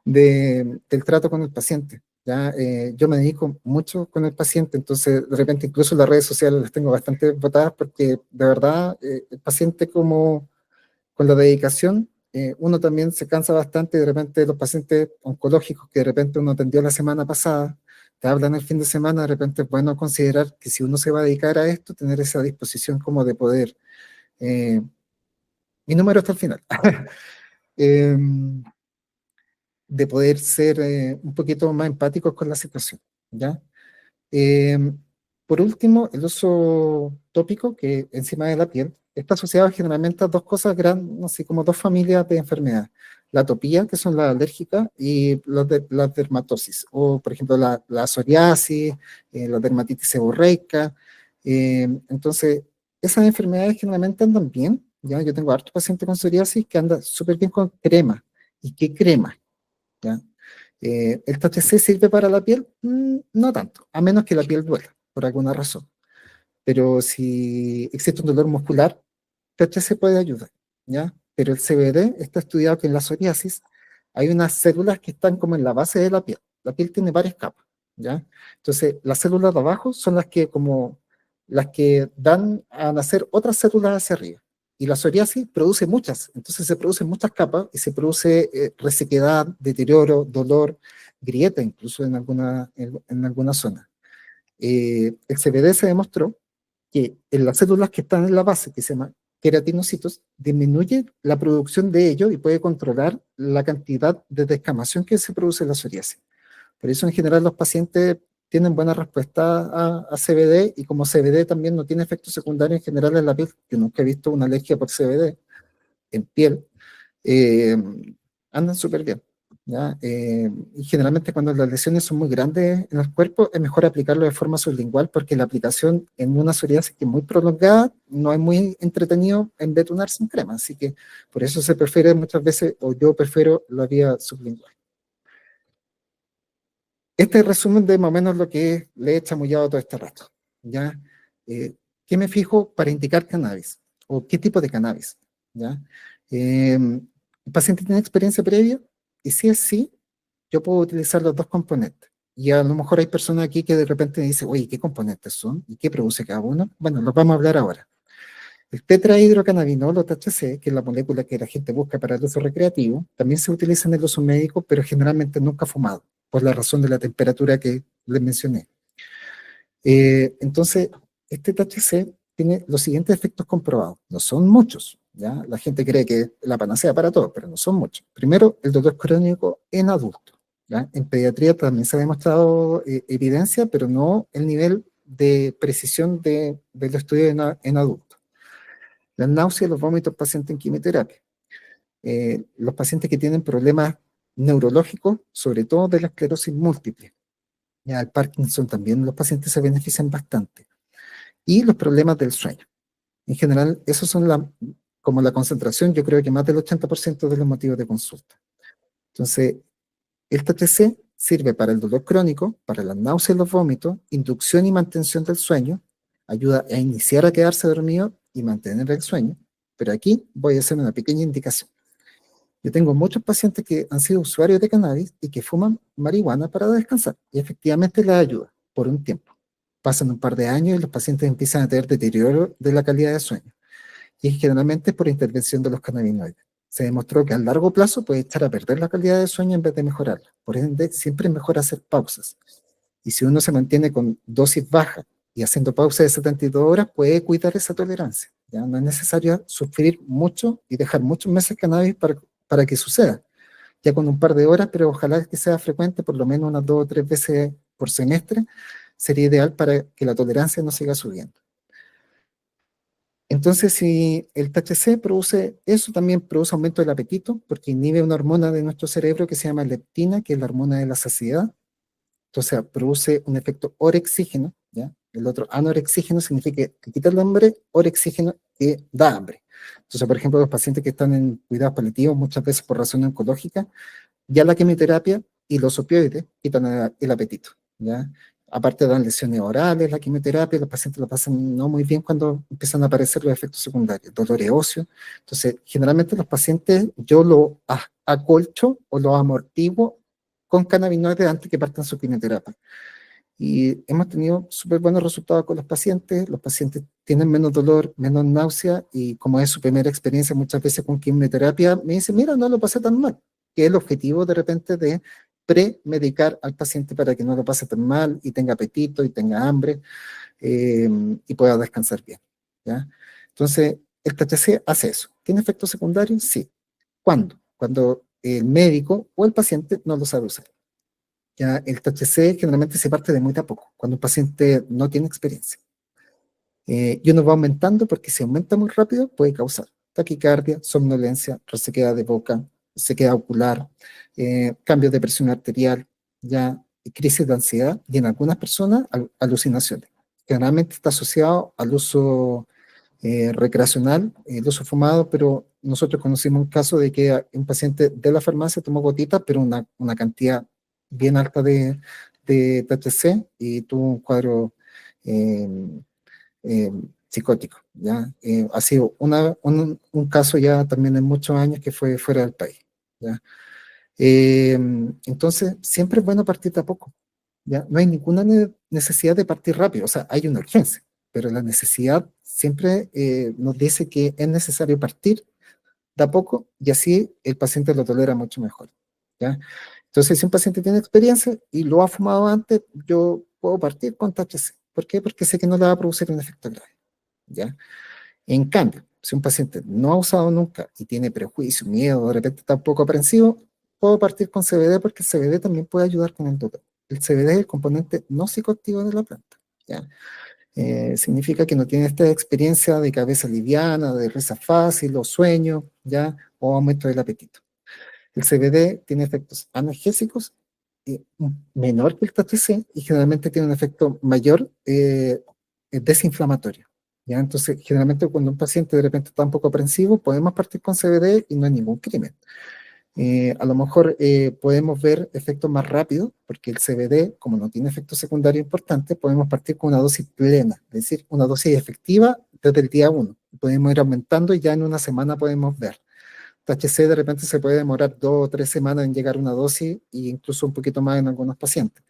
del trato con el paciente. ¿Ya? Yo me dedico mucho con el paciente, entonces de repente incluso las redes sociales las tengo bastante botadas porque de verdad el paciente como con la dedicación, uno también se cansa bastante. De repente los pacientes oncológicos que de repente uno atendió la semana pasada, te hablan el fin de semana, de repente es bueno considerar que si uno se va a dedicar a esto, tener esa disposición como de poder, eh, mi número hasta el final, eh, de poder ser un poquito más empáticos con la situación, ¿ya? Eh, por último, el uso tópico, que encima de la piel, está asociado generalmente a dos cosas grandes, así como dos familias de enfermedades. La atopía, que son las alérgicas, y la dermatosis, o por ejemplo la psoriasis, la dermatitis seborreica. Entonces, esas enfermedades generalmente andan bien. ¿Ya? Yo tengo hartos pacientes con psoriasis que andan súper bien con crema. ¿Y qué crema? ¿Ya? ¿El THC sirve para la piel? No tanto, a menos que la piel duela, por alguna razón. Pero si existe un dolor muscular, THC puede ayudar, ¿ya? Pero el CBD está estudiado que en la psoriasis hay unas células que están como en la base de la piel. La piel tiene varias capas, ¿ya? Entonces, las células de abajo son las que dan a nacer otras células hacia arriba. Y la psoriasis produce muchas, entonces se producen muchas capas y se produce resequedad, deterioro, dolor, grieta incluso en alguna zona. El CBD se demostró que en las células que están en la base, que se llaman queratinocitos, disminuye la producción de ellos y puede controlar la cantidad de descamación que se produce en la psoriasis. Por eso en general los pacientes tienen buena respuesta a CBD, y como CBD también no tiene efectos secundarios en general en la piel, yo nunca he visto una alergia por CBD en piel, eh, andan súper bien. ¿Ya? Y generalmente cuando las lesiones son muy grandes en el cuerpo es mejor aplicarlo de forma sublingual, porque la aplicación en una psoriasis que es muy prolongada no es muy entretenido embetunarse en crema, así que por eso se prefiere muchas veces, o yo prefiero la vía sublingual. Este es el resumen de más o menos lo que le he chamullado todo este rato. ¿Ya? ¿Qué me fijo para indicar cannabis? ¿O qué tipo de cannabis? ¿Ya? ¿El paciente tiene experiencia previa? Y si es sí, yo puedo utilizar los dos componentes. Y a lo mejor hay personas aquí que de repente me dicen, oye, ¿qué componentes son? ¿Y qué produce cada uno? Bueno, los vamos a hablar ahora. El tetrahidrocannabinol o THC, que es la molécula que la gente busca para el uso recreativo, también se utiliza en el uso médico, pero generalmente nunca fumado, por la razón de la temperatura que les mencioné. Entonces, este THC tiene los siguientes efectos comprobados. No son muchos, ¿ya? La gente cree que es la panacea para todo, pero no son muchos. Primero, el dolor crónico en adultos, ¿ya? En pediatría también se ha demostrado evidencia, pero no el nivel de precisión de los estudios en adultos. Las náuseas, los vómitos, pacientes en quimioterapia. Los pacientes que tienen problemas neurológicos, sobre todo de la esclerosis múltiple. Ya el Parkinson también, los pacientes se benefician bastante. Y los problemas del sueño. En general, esos son como la concentración, yo creo que más del 80% de los motivos de consulta. Entonces, el THC sirve para el dolor crónico, para la náusea y los vómitos, inducción y mantención del sueño, ayuda a iniciar a quedarse dormido y mantener el sueño. Pero aquí voy a hacer una pequeña indicación. Yo tengo muchos pacientes que han sido usuarios de cannabis y que fuman marihuana para descansar, y efectivamente les ayuda por un tiempo. Pasan un par de años y los pacientes empiezan a tener deterioro de la calidad de sueño, y generalmente por intervención de los cannabinoides. se demostró que a largo plazo puede echar a perder la calidad de sueño en vez de mejorarla. Por ende, siempre es mejor hacer pausas. Y si uno se mantiene con dosis baja y haciendo pausas de 72 horas, puede cuidar esa tolerancia. ¿Ya? No es necesario sufrir mucho y dejar muchos meses cannabis para que suceda. Ya con un par de horas, pero ojalá que sea frecuente, por lo menos unas 2 o 3 veces por semestre, sería ideal para que la tolerancia no siga subiendo. Entonces, si el THC produce eso, también produce aumento del apetito, porque inhibe una hormona de nuestro cerebro que se llama leptina, que es la hormona de la saciedad. Entonces, produce un efecto orexígeno, ¿ya? El otro anorexígeno significa que quita el hambre, orexígeno que da hambre. Entonces, por ejemplo, los pacientes que están en cuidados paliativos, muchas veces por razones oncológicas, ya la quimioterapia y los opioides quitan el apetito, ¿ya? Aparte dan lesiones orales, la quimioterapia, los pacientes lo pasan no muy bien cuando empiezan a aparecer los efectos secundarios, dolores óseos. Entonces, generalmente los pacientes yo lo acolcho o lo amortiguo con cannabinoides antes que partan su quimioterapia. Y hemos tenido súper buenos resultados con los pacientes tienen menos dolor, menos náusea, y como es su primera experiencia muchas veces con quimioterapia, me dicen, mira, no lo pasé tan mal, que es el objetivo de repente de premedicar al paciente para que no lo pase tan mal y tenga apetito y tenga hambre y pueda descansar bien, ¿ya? Entonces, el THC hace eso. ¿Tiene efectos secundarios? Sí. ¿Cuándo? Cuando el médico o el paciente no lo sabe usar. Ya el THC generalmente se parte de muy a poco, cuando un paciente no tiene experiencia. Y uno va aumentando porque si aumenta muy rápido puede causar taquicardia, somnolencia, resequedad de boca, sequedad ocular, cambios de presión arterial, ya crisis de ansiedad y en algunas personas alucinaciones. Generalmente está asociado al uso recreacional, el uso fumado, pero nosotros conocimos un caso de que un paciente de la farmacia tomó gotitas, pero una cantidad bien alta de THC y tuvo un cuadro eh, eh, psicótico. ¿Ya? Ha sido un caso ya también en muchos años que fue fuera del país. ¿Ya? Eh, entonces, siempre es bueno partir de a poco. ¿Ya? No hay ninguna necesidad de partir rápido, o sea, hay una urgencia, pero la necesidad siempre nos dice que es necesario partir de a poco y así el paciente lo tolera mucho mejor. ¿Ya? Entonces, si un paciente tiene experiencia y lo ha fumado antes, yo puedo partir con THC. ¿Por qué? Porque sé que no le va a producir un efecto grave. ¿Ya? En cambio, si un paciente no ha usado nunca y tiene prejuicio, miedo, de repente está un poco aprensivo, puedo partir con CBD porque el CBD también puede ayudar con el dolor. El CBD es el componente no psicoactivo de la planta. ¿Ya? Significa que no tiene esta experiencia de cabeza liviana, de risa fácil o sueño, ¿ya? O aumento del apetito. El CBD tiene efectos analgésicos menor que el THC y generalmente tiene un efecto mayor desinflamatorio. ¿Ya? Entonces, generalmente cuando un paciente de repente está un poco aprensivo, podemos partir con CBD y no hay ningún crimen. A lo mejor podemos ver efectos más rápidos, porque el CBD, como no tiene efectos secundarios importantes, podemos partir con una dosis plena, es decir, una dosis efectiva desde el día 1. Podemos ir aumentando y ya en una semana podemos ver. THC de repente se puede demorar 2 o 3 semanas en llegar a una dosis e incluso un poquito más en algunos pacientes.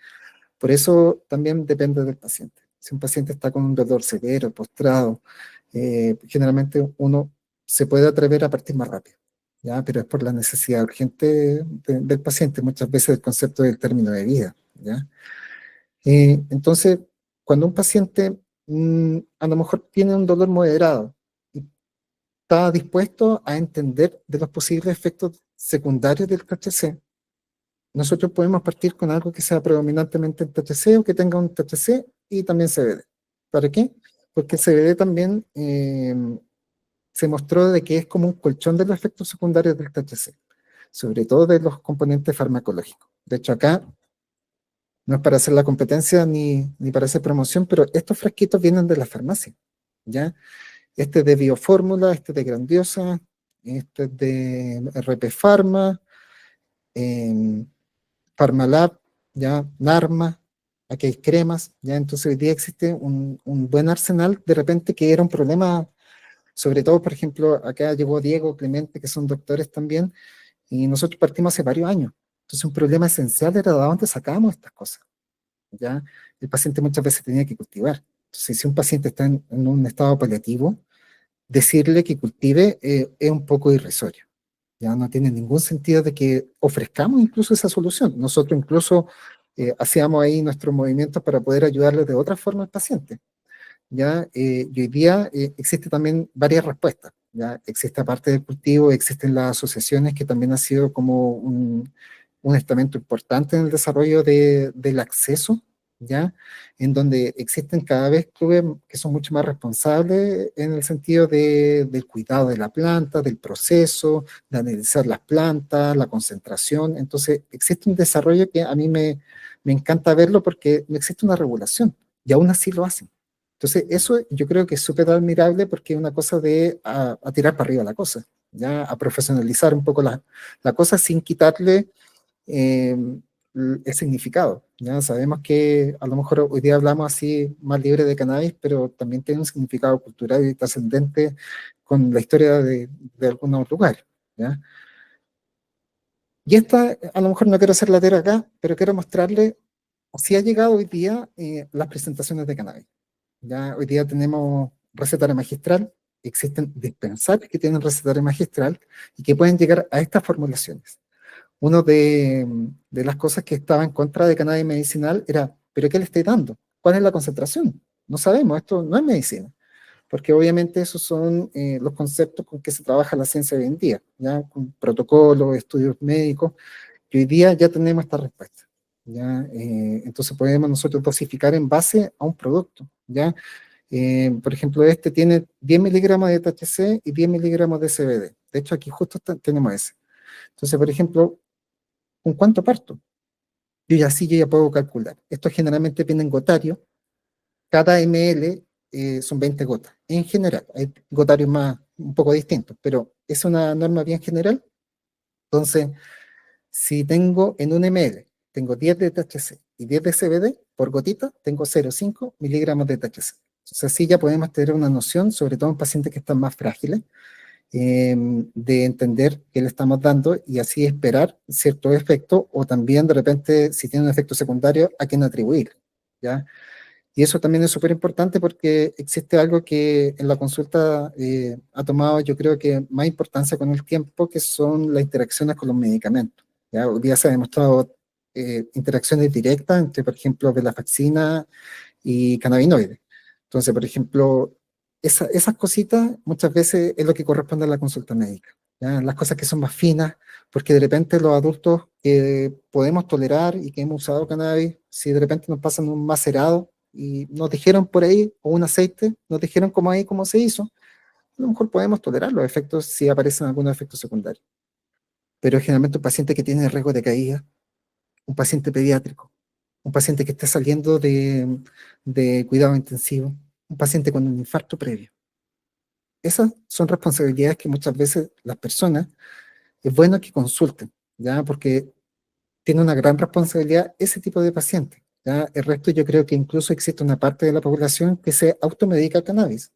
Por eso también depende del paciente. Si un paciente está con un dolor severo, postrado, generalmente uno se puede atrever a partir más rápido, ¿ya? Pero es por la necesidad urgente del paciente, muchas veces el concepto del término de vida, ¿ya? Entonces, cuando un paciente a lo mejor tiene un dolor moderado y está dispuesto a entender de los posibles efectos secundarios del THC, nosotros podemos partir con algo que sea predominantemente en THC o que tenga un THC y también CBD. ¿Para qué? Porque el CBD también se mostró de que es como un colchón de los efectos secundarios del THC, sobre todo de los componentes farmacológicos. De hecho, acá no es para hacer la competencia ni para hacer promoción, pero estos frasquitos vienen de la farmacia, ¿ya? Este es de Biofórmula, este es de Grandiosa, este es de RP Pharma, eh, Pharmalab, ya, Narma, aquí hay cremas, ya, entonces hoy día existe un buen arsenal, de repente que era un problema, sobre todo, por ejemplo, acá llegó Diego, Clemente, que son doctores también, y nosotros partimos hace varios años, entonces un problema esencial era de dónde sacábamos estas cosas, ya, el paciente muchas veces tenía que cultivar, entonces si un paciente está en un estado paliativo, decirle que cultive es un poco irrisorio. Ya no tiene ningún sentido de que ofrezcamos incluso esa solución. Nosotros incluso hacíamos ahí nuestros movimientos para poder ayudarles de otra forma al paciente. ¿Ya? Y hoy día existe también varias respuestas. ¿Ya? Existe aparte del cultivo, existen las asociaciones que también ha sido como un estamento importante en el desarrollo del acceso, ¿ya? En donde existen cada vez clubes que son mucho más responsables en el sentido del cuidado de la planta, del proceso, de analizar las plantas, la concentración. Entonces, existe un desarrollo que a mí me encanta verlo porque no existe una regulación y aún así lo hacen. Entonces, eso yo creo que es súper admirable porque es una cosa de a tirar para arriba la cosa, ya a profesionalizar un poco la cosa sin quitarle eh, el significado. Ya sabemos que a lo mejor hoy día hablamos así más libre de cannabis, pero también tiene un significado cultural y trascendente con la historia de algunos lugares. ¿Ya? Y esta, a lo mejor no quiero hacer latera acá, pero quiero mostrarle, así ha llegado hoy día las presentaciones de cannabis. Ya hoy día tenemos recetario magistral, existen dispensarios que tienen recetario magistral y que pueden llegar a estas formulaciones. Una de las cosas que estaba en contra de cannabis medicinal era, ¿pero qué le estoy dando? ¿Cuál es la concentración? No sabemos, esto no es medicina, porque obviamente esos son los conceptos con que se trabaja la ciencia hoy en día, ya con protocolos, estudios médicos, y hoy día ya tenemos esta respuesta. ¿Ya? Entonces podemos nosotros dosificar en base a un producto, ¿ya? Por ejemplo, este tiene 10 miligramos de THC y 10 miligramos de CBD. De hecho, aquí justo tenemos ese. Entonces, por ejemplo, ¿con cuánto parto? Yo ya puedo calcular. Esto generalmente viene en gotario. Cada ml son 20 gotas. En general, hay gotarios más, un poco distintos, pero es una norma bien general. Entonces, si tengo en un ml, tengo 10 de THC y 10 de CBD, por gotita tengo 0,5 miligramos de THC. Entonces, así ya podemos tener una noción, sobre todo en pacientes que están más frágiles, de entender qué le estamos dando y así esperar cierto efecto o también de repente si tiene un efecto secundario a quién atribuir, ¿ya? Y eso también es súper importante porque existe algo que en la consulta ha tomado yo creo que más importancia con el tiempo, que son las interacciones con los medicamentos, ¿ya? Hoy día se ha demostrado interacciones directas entre, por ejemplo, venlafaxina y cannabinoides. Entonces, por ejemplo, esas cositas muchas veces es lo que corresponde a la consulta médica. ¿Ya? Las cosas que son más finas, porque de repente los adultos que podemos tolerar y que hemos usado cannabis, si de repente nos pasan un macerado y nos dijeron por ahí, o un aceite, nos dijeron cómo ahí, cómo se hizo, a lo mejor podemos tolerar los efectos si aparecen algunos efectos secundarios. Pero generalmente un paciente que tiene riesgo de caída, un paciente pediátrico, un paciente que esté saliendo de cuidado intensivo, un paciente con un infarto previo. Esas son responsabilidades que muchas veces las personas es bueno que consulten, ¿ya? Porque tiene una gran responsabilidad ese tipo de pacientes. ¿Ya? El resto yo creo que incluso existe una parte de la población que se automedica cannabis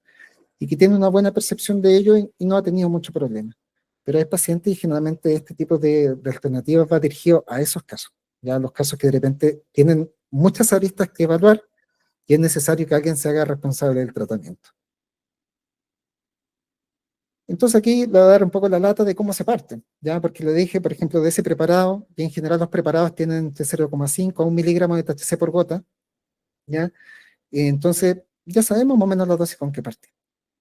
y que tiene una buena percepción de ello y no ha tenido mucho problema. Pero hay pacientes y generalmente este tipo de alternativas va dirigido a esos casos, ya los casos que de repente tienen muchas aristas que evaluar y es necesario que alguien se haga responsable del tratamiento. Entonces aquí le voy a dar un poco la lata de cómo se parte, ya porque le dije, por ejemplo, de ese preparado, y en general los preparados tienen de 0,5 a 1 miligramo de THC por gota, ya. Entonces ya sabemos más o menos la dosis con que partir.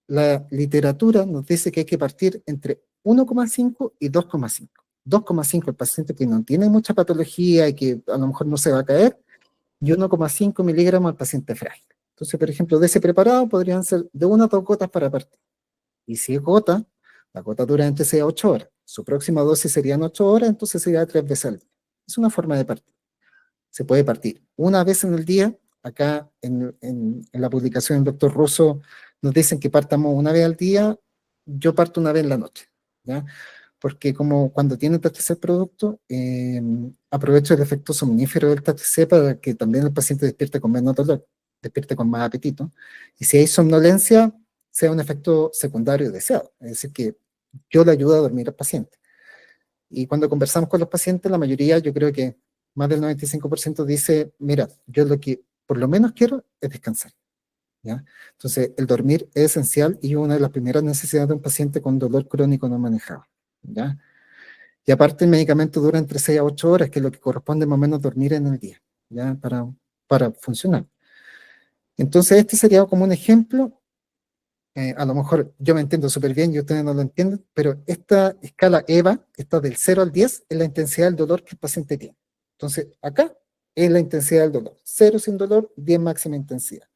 La literatura nos dice que hay que partir entre 1,5 y 2,5. 2,5 el paciente que no tiene mucha patología y que a lo mejor no se va a caer, y 1,5 miligramos al paciente frágil. Entonces, por ejemplo, de ese preparado podrían ser de 1 a 2 gotas para partir. Y si es gota, la gota dura entre 6 a 8 horas. Su próxima dosis serían 8 horas, entonces sería 3 veces al día. Es una forma de partir. Se puede partir una vez en el día. Acá en la publicación del doctor Russo nos dicen que partamos una vez al día. Yo parto una vez en la noche, ¿ya? Porque como cuando tiene THC el producto, aprovecho el efecto somnífero del THC para que también el paciente despierte con menos dolor, despierte con más apetito. Y si hay somnolencia, sea un efecto secundario deseado. Es decir, que yo le ayudo a dormir al paciente. Y cuando conversamos con los pacientes, la mayoría, yo creo que más del 95% dice, mira, yo lo que por lo menos quiero es descansar. ¿Ya? Entonces, el dormir es esencial y una de las primeras necesidades de un paciente con dolor crónico no manejado. ¿Ya? Y aparte el medicamento dura entre 6 a 8 horas, que es lo que corresponde más o menos dormir en el día, ¿ya? Para funcionar. Entonces este sería como un ejemplo. A lo mejor yo me entiendo súper bien y ustedes no lo entienden, pero esta escala EVA, que está del 0 al 10, es la intensidad del dolor que el paciente tiene. Entonces, acá es la intensidad del dolor. 0 sin dolor, 10 máxima intensidad.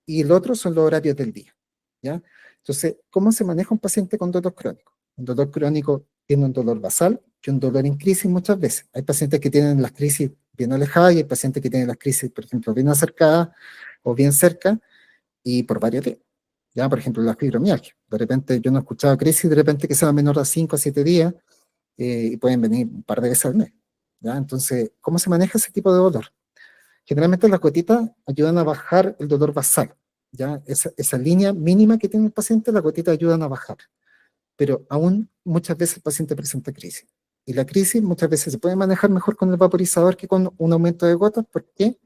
Y el otro son los horarios del día, ¿ya? Entonces, ¿cómo se maneja un paciente con dolor crónico? Un dolor crónico tiene un dolor basal y un dolor en crisis muchas veces. Hay pacientes que tienen las crisis bien alejadas y hay pacientes que tienen las crisis, por ejemplo, bien acercadas o bien cerca y por varios días. Ya, por ejemplo, la fibromialgia. De repente yo no he escuchado crisis, de repente que sea menor a 5 a 7 días y pueden venir un par de veces al mes. ¿Ya? Entonces, ¿cómo se maneja ese tipo de dolor? Generalmente las gotitas ayudan a bajar el dolor basal. ¿Ya? Esa línea mínima que tiene el paciente, las gotitas ayudan a bajar. Pero aún muchas veces el paciente presenta crisis. Y la crisis muchas veces se puede manejar mejor con el vaporizador que con un aumento de gotas. ¿Por qué?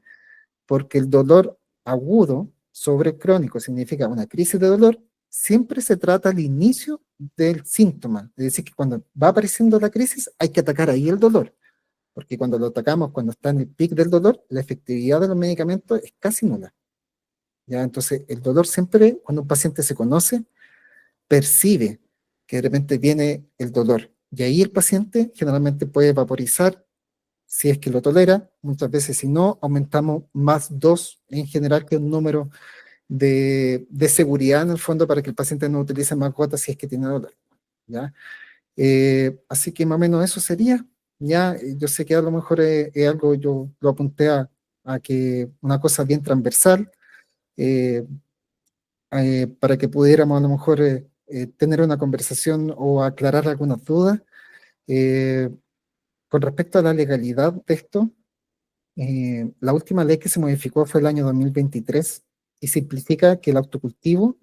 Porque el dolor agudo sobre crónico significa una crisis de dolor, siempre se trata al inicio del síntoma. Es decir, que cuando va apareciendo la crisis hay que atacar ahí el dolor, porque cuando lo atacamos, cuando está en el pic del dolor, la efectividad de los medicamentos es casi nula. ¿Ya? Entonces, el dolor siempre, cuando un paciente se conoce, percibe que de repente viene el dolor. Y ahí el paciente generalmente puede vaporizar si es que lo tolera, muchas veces si no, aumentamos más 2 en general, que es un número de seguridad en el fondo para que el paciente no utilice más gotas si es que tiene dolor, ¿ya? Así que más o menos eso sería, ¿ya? Yo sé que a lo mejor es algo, yo lo apunté a que una cosa bien transversal, eh, para que pudiéramos a lo mejor tener una conversación o aclarar algunas dudas. Eh, con respecto a la legalidad de esto, la última ley que se modificó fue el año 2023 y simplifica que el autocultivo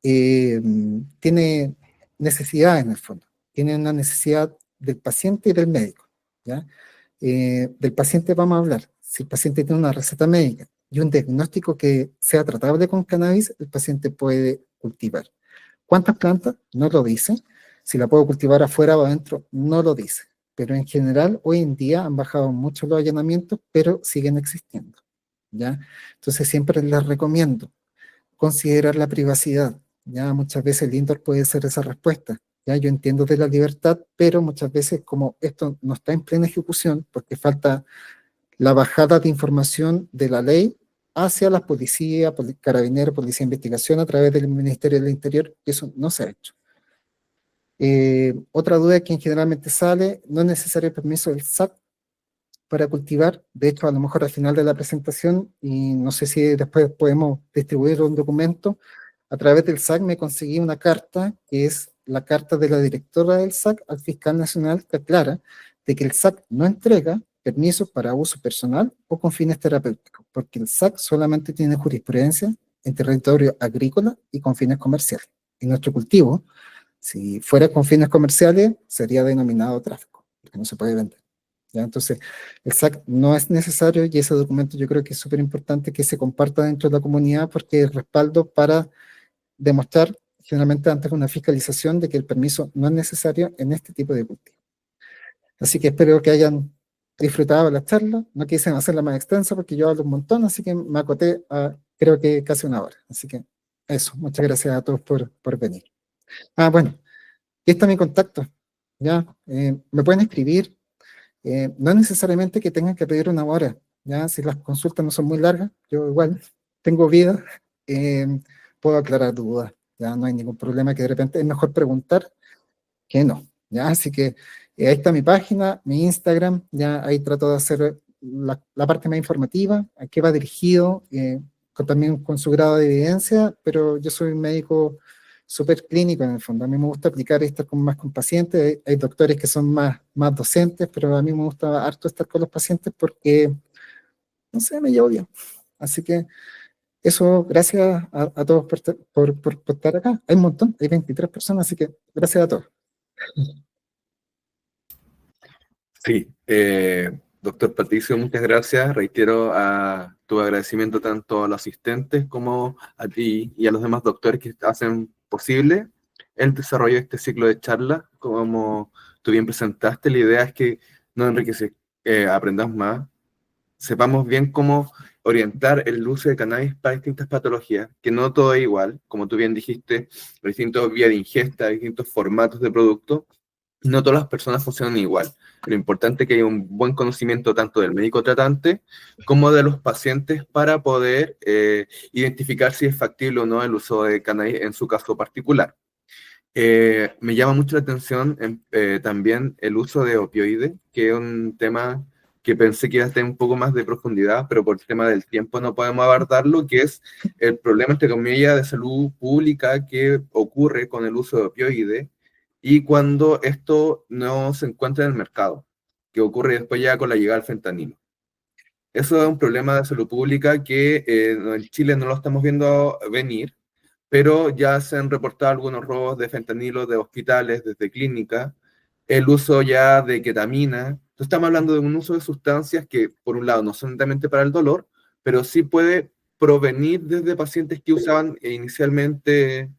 tiene necesidad en el fondo, tiene una necesidad del paciente y del médico, ¿ya? Del paciente vamos a hablar. Si el paciente tiene una receta médica y un diagnóstico que sea tratable con cannabis, el paciente puede cultivar. ¿Cuántas plantas? No lo dice. Si la puedo cultivar afuera o adentro, no lo dice. Pero en general, hoy en día han bajado mucho los allanamientos, pero siguen existiendo, ¿ya? Entonces siempre les recomiendo considerar la privacidad. Ya muchas veces el indoor puede ser esa respuesta. Ya yo entiendo de la libertad, pero muchas veces como esto no está en plena ejecución, porque falta la bajada de información de la ley hacia la policía, carabineros, policía de investigación a través del Ministerio del Interior, y eso no se ha hecho. Otra duda que generalmente sale, no es necesario el permiso del SAT para cultivar. De hecho, a lo mejor al final de la presentación, y no sé si después podemos distribuir un documento, a través del SAC me conseguí una carta, que es la carta de la directora del SAC al fiscal nacional, que aclara de que el SAC no entrega permisos para uso personal o con fines terapéuticos, porque el SAC solamente tiene jurisprudencia en territorio agrícola y con fines comerciales. Y nuestro cultivo, si fuera con fines comerciales, sería denominado tráfico, porque no se puede vender. ¿Ya? Entonces, el SAC no es necesario y ese documento yo creo que es súper importante que se comparta dentro de la comunidad porque es respaldo para demostrar generalmente antes de una fiscalización de que el permiso no es necesario en este tipo de cultivo. Así que espero que hayan disfrutado la charla. No quise hacerla más extensa porque yo hablo un montón, así que me acoté a creo que casi una hora. Así que eso, muchas gracias a todos por venir. Ah, bueno, aquí está mi contacto. Ya, me pueden escribir. No necesariamente que tengan que pedir una hora, ya si las consultas no son muy largas, yo igual tengo vida, eh, puedo aclarar dudas, ya no hay ningún problema, que de repente es mejor preguntar que no, ya, así que ahí está mi página, mi Instagram, ya ahí trato de hacer la parte más informativa, a qué va dirigido, también con su grado de evidencia, pero yo soy un médico súper clínico en el fondo. A mí me gusta aplicar y estar más con pacientes. Hay doctores que son más docentes, pero a mí me gusta harto estar con los pacientes porque, no sé, me llevo bien. Así que eso, gracias a todos por estar acá. Hay un montón, hay 23 personas, así que gracias a todos. Sí, doctor Patricio, muchas gracias. Reitero tu agradecimiento tanto a los asistentes como a ti y a los demás doctores que hacen posible el desarrollo de este ciclo de charlas. Como tú bien presentaste, la idea es que nos enriquece, aprendamos más, sepamos bien cómo orientar el uso de cannabis para distintas patologías, que no todo es igual, como tú bien dijiste, distintas vías de ingesta, distintos formatos de producto, y no todas las personas funcionan igual. Lo importante es que haya un buen conocimiento tanto del médico tratante como de los pacientes para poder identificar si es factible o no el uso de cannabis en su caso particular. Me llama mucho la atención también el uso de opioides, que es un tema que pensé que iba a tener un poco más de profundidad, pero por el tema del tiempo no podemos abordarlo, que es el problema, entre comillas, de salud pública que ocurre con el uso de opioides y cuando esto no se encuentra en el mercado, que ocurre después ya con la llegada del fentanilo. Eso es un problema de salud pública que en Chile no lo estamos viendo venir, pero ya se han reportado algunos robos de fentanilo de hospitales, desde clínicas, el uso ya de ketamina. Entonces estamos hablando de un uso de sustancias que, por un lado, no son netamente para el dolor, pero sí puede provenir desde pacientes que usaban inicialmente,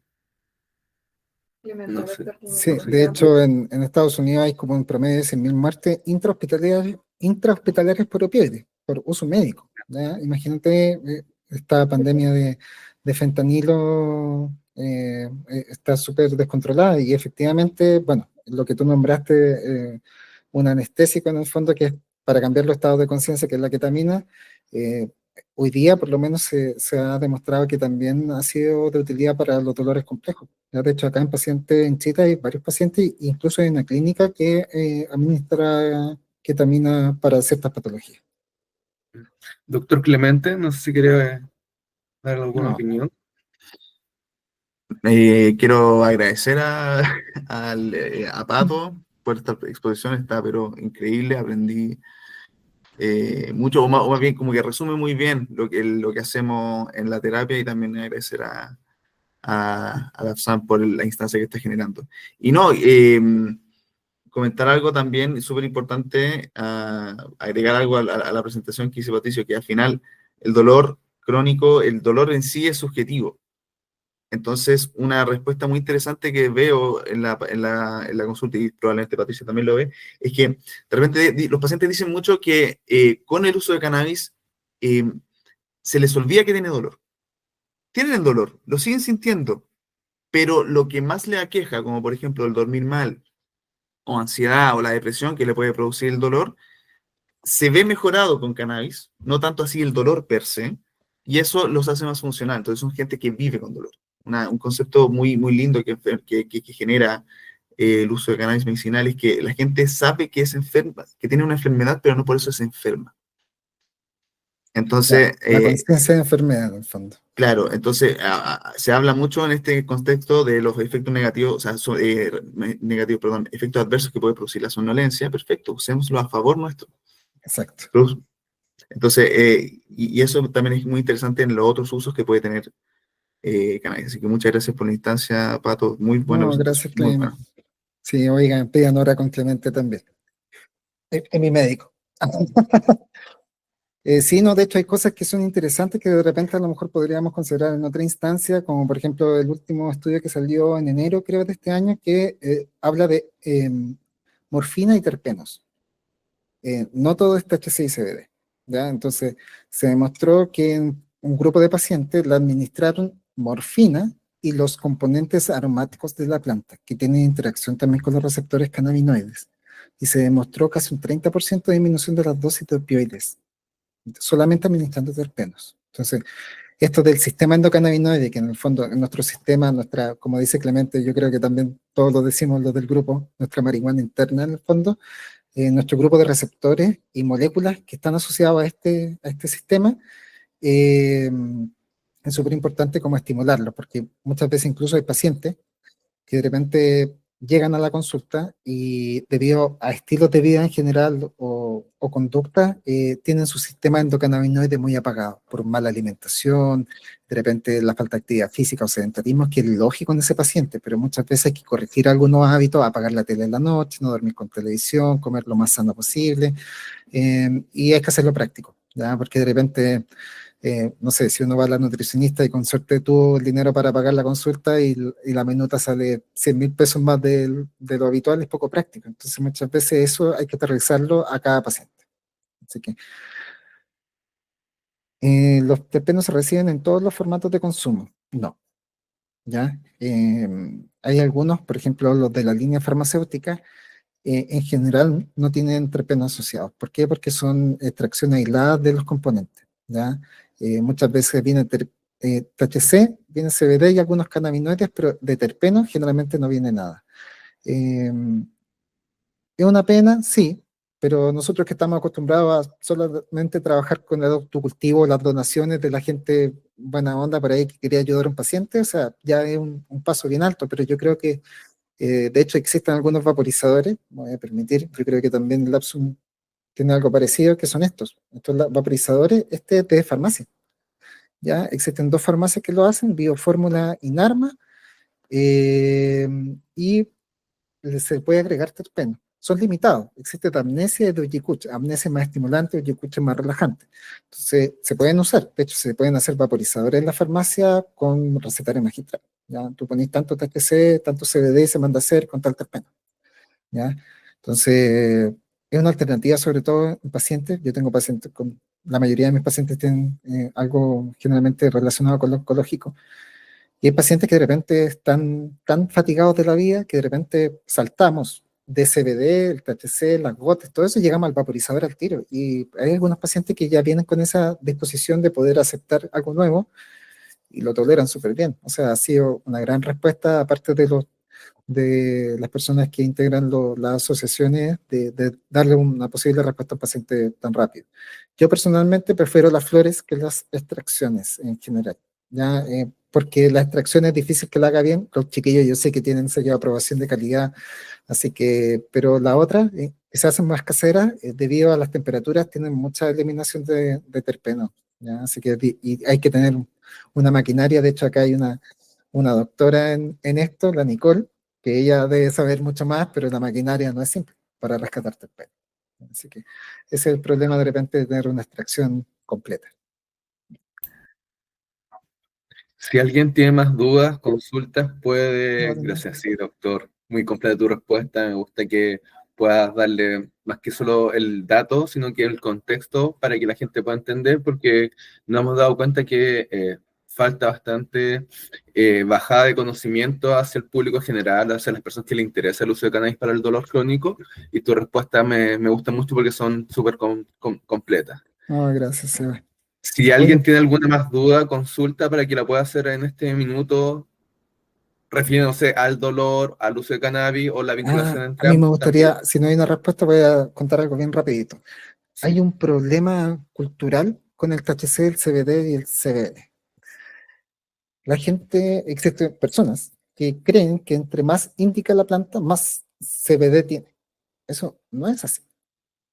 no sé, Sí, no sé de qué. hecho en Estados Unidos hay como un promedio de 100.000 muertes intrahospitalarias por opioides, por uso médico. ¿Ya? Imagínate esta pandemia de fentanilo está súper descontrolada y efectivamente, bueno, lo que tú nombraste, un anestésico en el fondo que es para cambiar los estados de conciencia, que es la ketamina, eh, hoy día por lo menos se ha demostrado que también ha sido de utilidad para los dolores complejos. Ya, de hecho, acá en pacientes en Chile hay varios pacientes, incluso hay una clínica que administra ketamina para ciertas patologías. Doctor Clemente, no sé si quiere dar alguna No, opinión. Quiero agradecer a Pato por esta exposición, está pero increíble, aprendí mucho, o más bien como que resume muy bien lo que hacemos en la terapia y también agradecer a Dafsan por la instancia que está generando. Y no, comentar algo también súper importante, agregar algo a la presentación que hice Patricio, que al final el dolor crónico, el dolor en sí es subjetivo. Entonces, una respuesta muy interesante que veo en la consulta, y probablemente Patricia también lo ve, es que de repente los pacientes dicen mucho que con el uso de cannabis eh, se les olvida que tiene dolor. Tienen el dolor, lo siguen sintiendo, pero lo que más le aqueja, como por ejemplo el dormir mal, o ansiedad, o la depresión que le puede producir el dolor, se ve mejorado con cannabis, no tanto así el dolor per se, y eso los hace más funcional. Entonces son gente que vive con dolor. Un concepto muy, muy lindo que genera el uso de cannabis medicinal es que la gente sabe que es enferma, que tiene una enfermedad, pero no por eso es enferma. claro, Entonces, la conciencia de enfermedad en el fondo. claro, entonces se habla mucho en este contexto de los efectos negativos, o sea, negativos, perdón, efectos adversos que puede producir la somnolencia. Perfecto, usémoslo a favor nuestro. Exacto. Entonces, y eso también es muy interesante en los otros usos que puede tener cannabis. Así que muchas gracias por la instancia, Pato. Muy buena No, presentación. gracias, Muy Clemente. buena. Sí, oigan, pidan hora con Clemente también. Es mi médico. Sí, no, de hecho hay cosas que son interesantes que de repente a lo mejor podríamos considerar en otra instancia, como por ejemplo el último estudio que salió en enero, creo, de este año, que habla de morfina y terpenos. No todo es THC y CBD, ¿ya? Entonces se demostró que en un grupo de pacientes le administraron morfina y los componentes aromáticos de la planta, que tienen interacción también con los receptores cannabinoides. Y se demostró casi un 30% de disminución de las dosis de opioides solamente administrando terpenos. Entonces, esto del sistema endocannabinoide, que en el fondo, en nuestro sistema, nuestra, como dice Clemente, yo creo que también todos lo decimos los del grupo, nuestra marihuana interna en el fondo, nuestro grupo de receptores y moléculas que están asociados a este sistema, eh, es súper importante como estimularlos, porque muchas veces incluso hay pacientes que de repente llegan a la consulta y debido a estilos de vida en general o conducta, tienen su sistema endocannabinoide muy apagado por mala alimentación, de repente la falta de actividad física o sedentarismo, que es lógico en ese paciente, pero muchas veces hay que corregir algunos hábitos, apagar la tele en la noche, no dormir con televisión, comer lo más sano posible, y hay que hacerlo práctico, ¿ya? Porque de repente No sé, si uno va a la nutricionista y con suerte tuvo el dinero para pagar la consulta y la minuta sale 100.000 pesos más de lo habitual, es poco práctico. Entonces muchas veces eso hay que aterrizarlo a cada paciente. Así que los terpenos se reciben en todos los formatos de consumo. No, ¿ya? Hay algunos, por ejemplo, los de la línea farmacéutica, en general no tienen terpenos asociados. ¿Por qué? Porque son extracciones aisladas de los componentes, ¿ya? Muchas veces viene THC, viene CBD y algunos cannabinoides, pero de terpenos generalmente no viene nada. Eh, ¿Es una pena? Sí, pero nosotros que estamos acostumbrados a solamente trabajar con el autocultivo, las donaciones de la gente buena onda por ahí que quería ayudar a un paciente, o sea, ya es un paso bien alto, pero yo creo que de hecho, existen algunos vaporizadores, me voy a permitir, yo creo que también Lapsum tiene algo parecido, que son estos. Estos vaporizadores, este es de farmacia. Ya existen dos farmacias que lo hacen, Biofórmula y Narma, eh, y se puede agregar terpeno. Son limitados. Existe de amnesia y de Uyikuch. Amnesia es más estimulante, Uyikuch es más relajante. Entonces, se pueden usar. De hecho, se pueden hacer vaporizadores en la farmacia con recetario magistral. ¿Ya? Tú pones tanto THC, tanto CBD y se manda a hacer con tal terpeno. ¿Ya? Entonces, es una alternativa sobre todo en pacientes. Yo tengo pacientes con, la mayoría de mis pacientes tienen algo generalmente relacionado con lo oncológico. Y hay pacientes que de repente están tan fatigados de la vida que de repente saltamos de CBD, el THC, las gotas, todo eso, y llegamos al vaporizador al tiro. Y hay algunos pacientes que ya vienen con esa disposición de poder aceptar algo nuevo y lo toleran súper bien. O sea, ha sido una gran respuesta, aparte de las personas que integran las asociaciones, de darle una posible respuesta a un paciente tan rápido. Yo personalmente prefiero las flores que las extracciones en general, ¿ya? Porque la extracción es difícil que la haga bien. Los chiquillos yo sé que tienen sello de aprobación de calidad, así que, pero la otra, que se hacen más caseras, debido a las temperaturas, tienen mucha eliminación de terpenos, ¿ya? Así que y hay que tener una maquinaria. De hecho, acá hay una doctora en esto, la Nicole, que ella debe saber mucho más, pero la maquinaria no es simple para rescatarte el pelo. Así que ese es el problema de repente de tener una extracción completa. Si alguien tiene más dudas, consultas, No, puede, de nada. gracias, sí, doctor. Muy completa tu respuesta. Me gusta que puedas darle más que solo el dato, sino que el contexto para que la gente pueda entender, porque nos hemos dado cuenta que falta bastante bajada de conocimiento hacia el público general, hacia las personas que le interesa el uso de cannabis para el dolor crónico, y tu respuesta me gusta mucho porque son súper completas. No, gracias, Seba. Si Oye, alguien tiene alguna más duda, consulta para que la pueda hacer en este minuto, refiriéndose al dolor, al uso de cannabis o la vinculación a entre mí me ambos también. gustaría, si no hay una respuesta, voy a contar algo bien rapidito. Hay Sí. un problema cultural con el THC, el CBD y el CBN. La gente, existen personas que creen que entre más indica la planta, más CBD tiene. Eso no es así.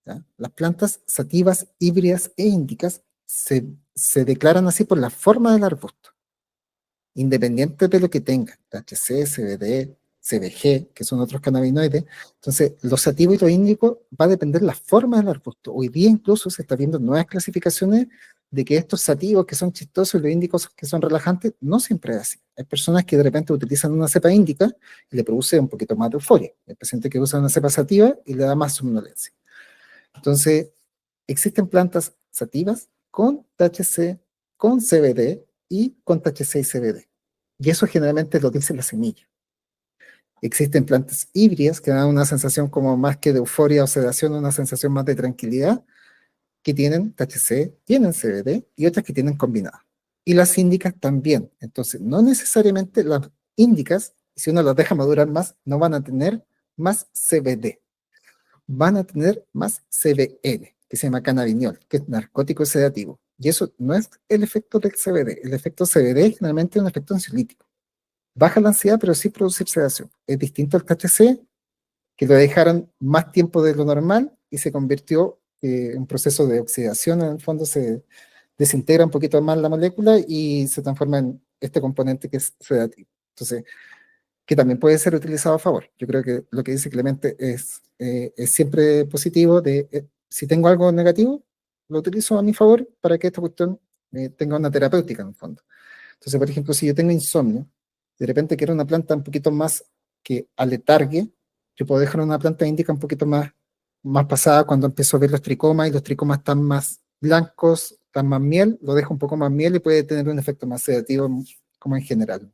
¿Ya? Las plantas sativas, híbridas e índicas se declaran así por la forma del arbusto, independiente de lo que tenga, THC, CBD, CBG, que son otros cannabinoides. Entonces, lo sativo y lo índico va a depender de la forma del arbusto. Hoy día incluso se está viendo nuevas clasificaciones de que estos sativos que son chistosos y los índicos que son relajantes, no siempre es así. Hay personas que de repente utilizan una cepa índica y le produce un poquito más de euforia. Hay pacientes que usan una cepa sativa y le da más somnolencia. Entonces, existen plantas sativas con THC, con CBD y con THC y CBD. Y eso generalmente lo dice la semilla. Existen plantas híbridas que dan una sensación como más que de euforia o sedación, una sensación más de tranquilidad, que tienen THC, tienen CBD y otras que tienen combinado. Y las índicas también. Entonces, no necesariamente las índicas, si uno las deja madurar más, no van a tener más CBD, van a tener más CBN, que se llama cannabidiol, que es narcótico sedativo. Y eso no es el efecto del CBD. El efecto CBD generalmente es un efecto ansiolítico. Baja la ansiedad, pero sí producir sedación. Es distinto al THC, que lo dejaron más tiempo de lo normal y se convirtió en un proceso de oxidación. En el fondo se desintegra un poquito más la molécula y se transforma en este componente que es sedativo. Entonces, que también puede ser utilizado a favor. Yo creo que lo que dice Clemente es siempre positivo, si tengo algo negativo, lo utilizo a mi favor para que esta cuestión tenga una terapéutica en el fondo. Entonces, por ejemplo, si yo tengo insomnio, de repente quiero una planta un poquito más que aletargue, yo puedo dejar una planta índica un poquito más pasada cuando empiezo a ver los tricomas y los tricomas están más blancos, están más miel, lo dejo un poco más miel y puede tener un efecto más sedativo como en general.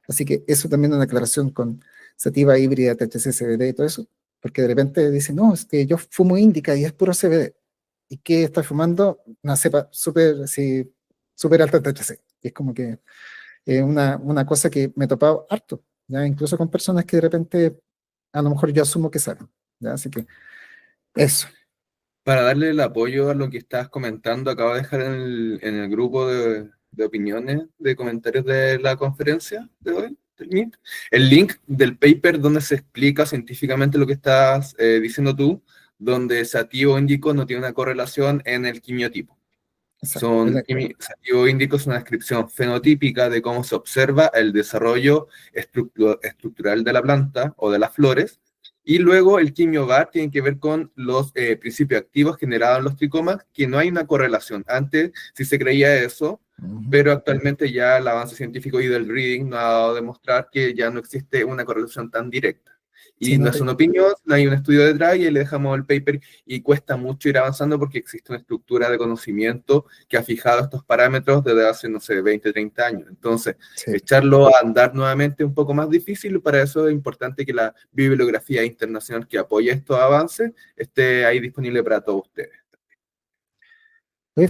Así que eso también es una aclaración con sativa híbrida, THC, CBD y todo eso, porque de repente dicen, no, es que yo fumo índica y es puro CBD. ¿Y qué estás fumando? Una cepa súper sí, súper alta de THC. Y es como que una cosa que me he topado harto, ¿ya? Incluso con personas que de repente a lo mejor yo asumo que saben, ¿ya? Así que eso. Para darle el apoyo a lo que estás comentando, acabo de dejar en el grupo de opiniones, de comentarios de la conferencia de hoy, del Meet, el link del paper donde se explica científicamente lo que estás diciendo tú, donde sativa índico no tiene una correlación en el quimiotipo. Exacto. Sativa índico es una descripción fenotípica de cómo se observa el desarrollo estructural de la planta o de las flores. Y luego el quimio-VAR tiene que ver con los principios activos generados en los tricomas, que no hay una correlación. Antes sí se creía eso, pero actualmente ya el avance científico y del reading nos ha dado a demostrar que ya no existe una correlación tan directa. Y Sí, no es una opinión, no hay un estudio detrás y le dejamos el paper y cuesta mucho ir avanzando porque existe una estructura de conocimiento que ha fijado estos parámetros desde hace, no sé, 20, 30 años. Entonces, sí. echarlo a andar nuevamente es un poco más difícil, para eso es importante que la bibliografía internacional que apoya estos avances esté ahí disponible para todos ustedes. Fue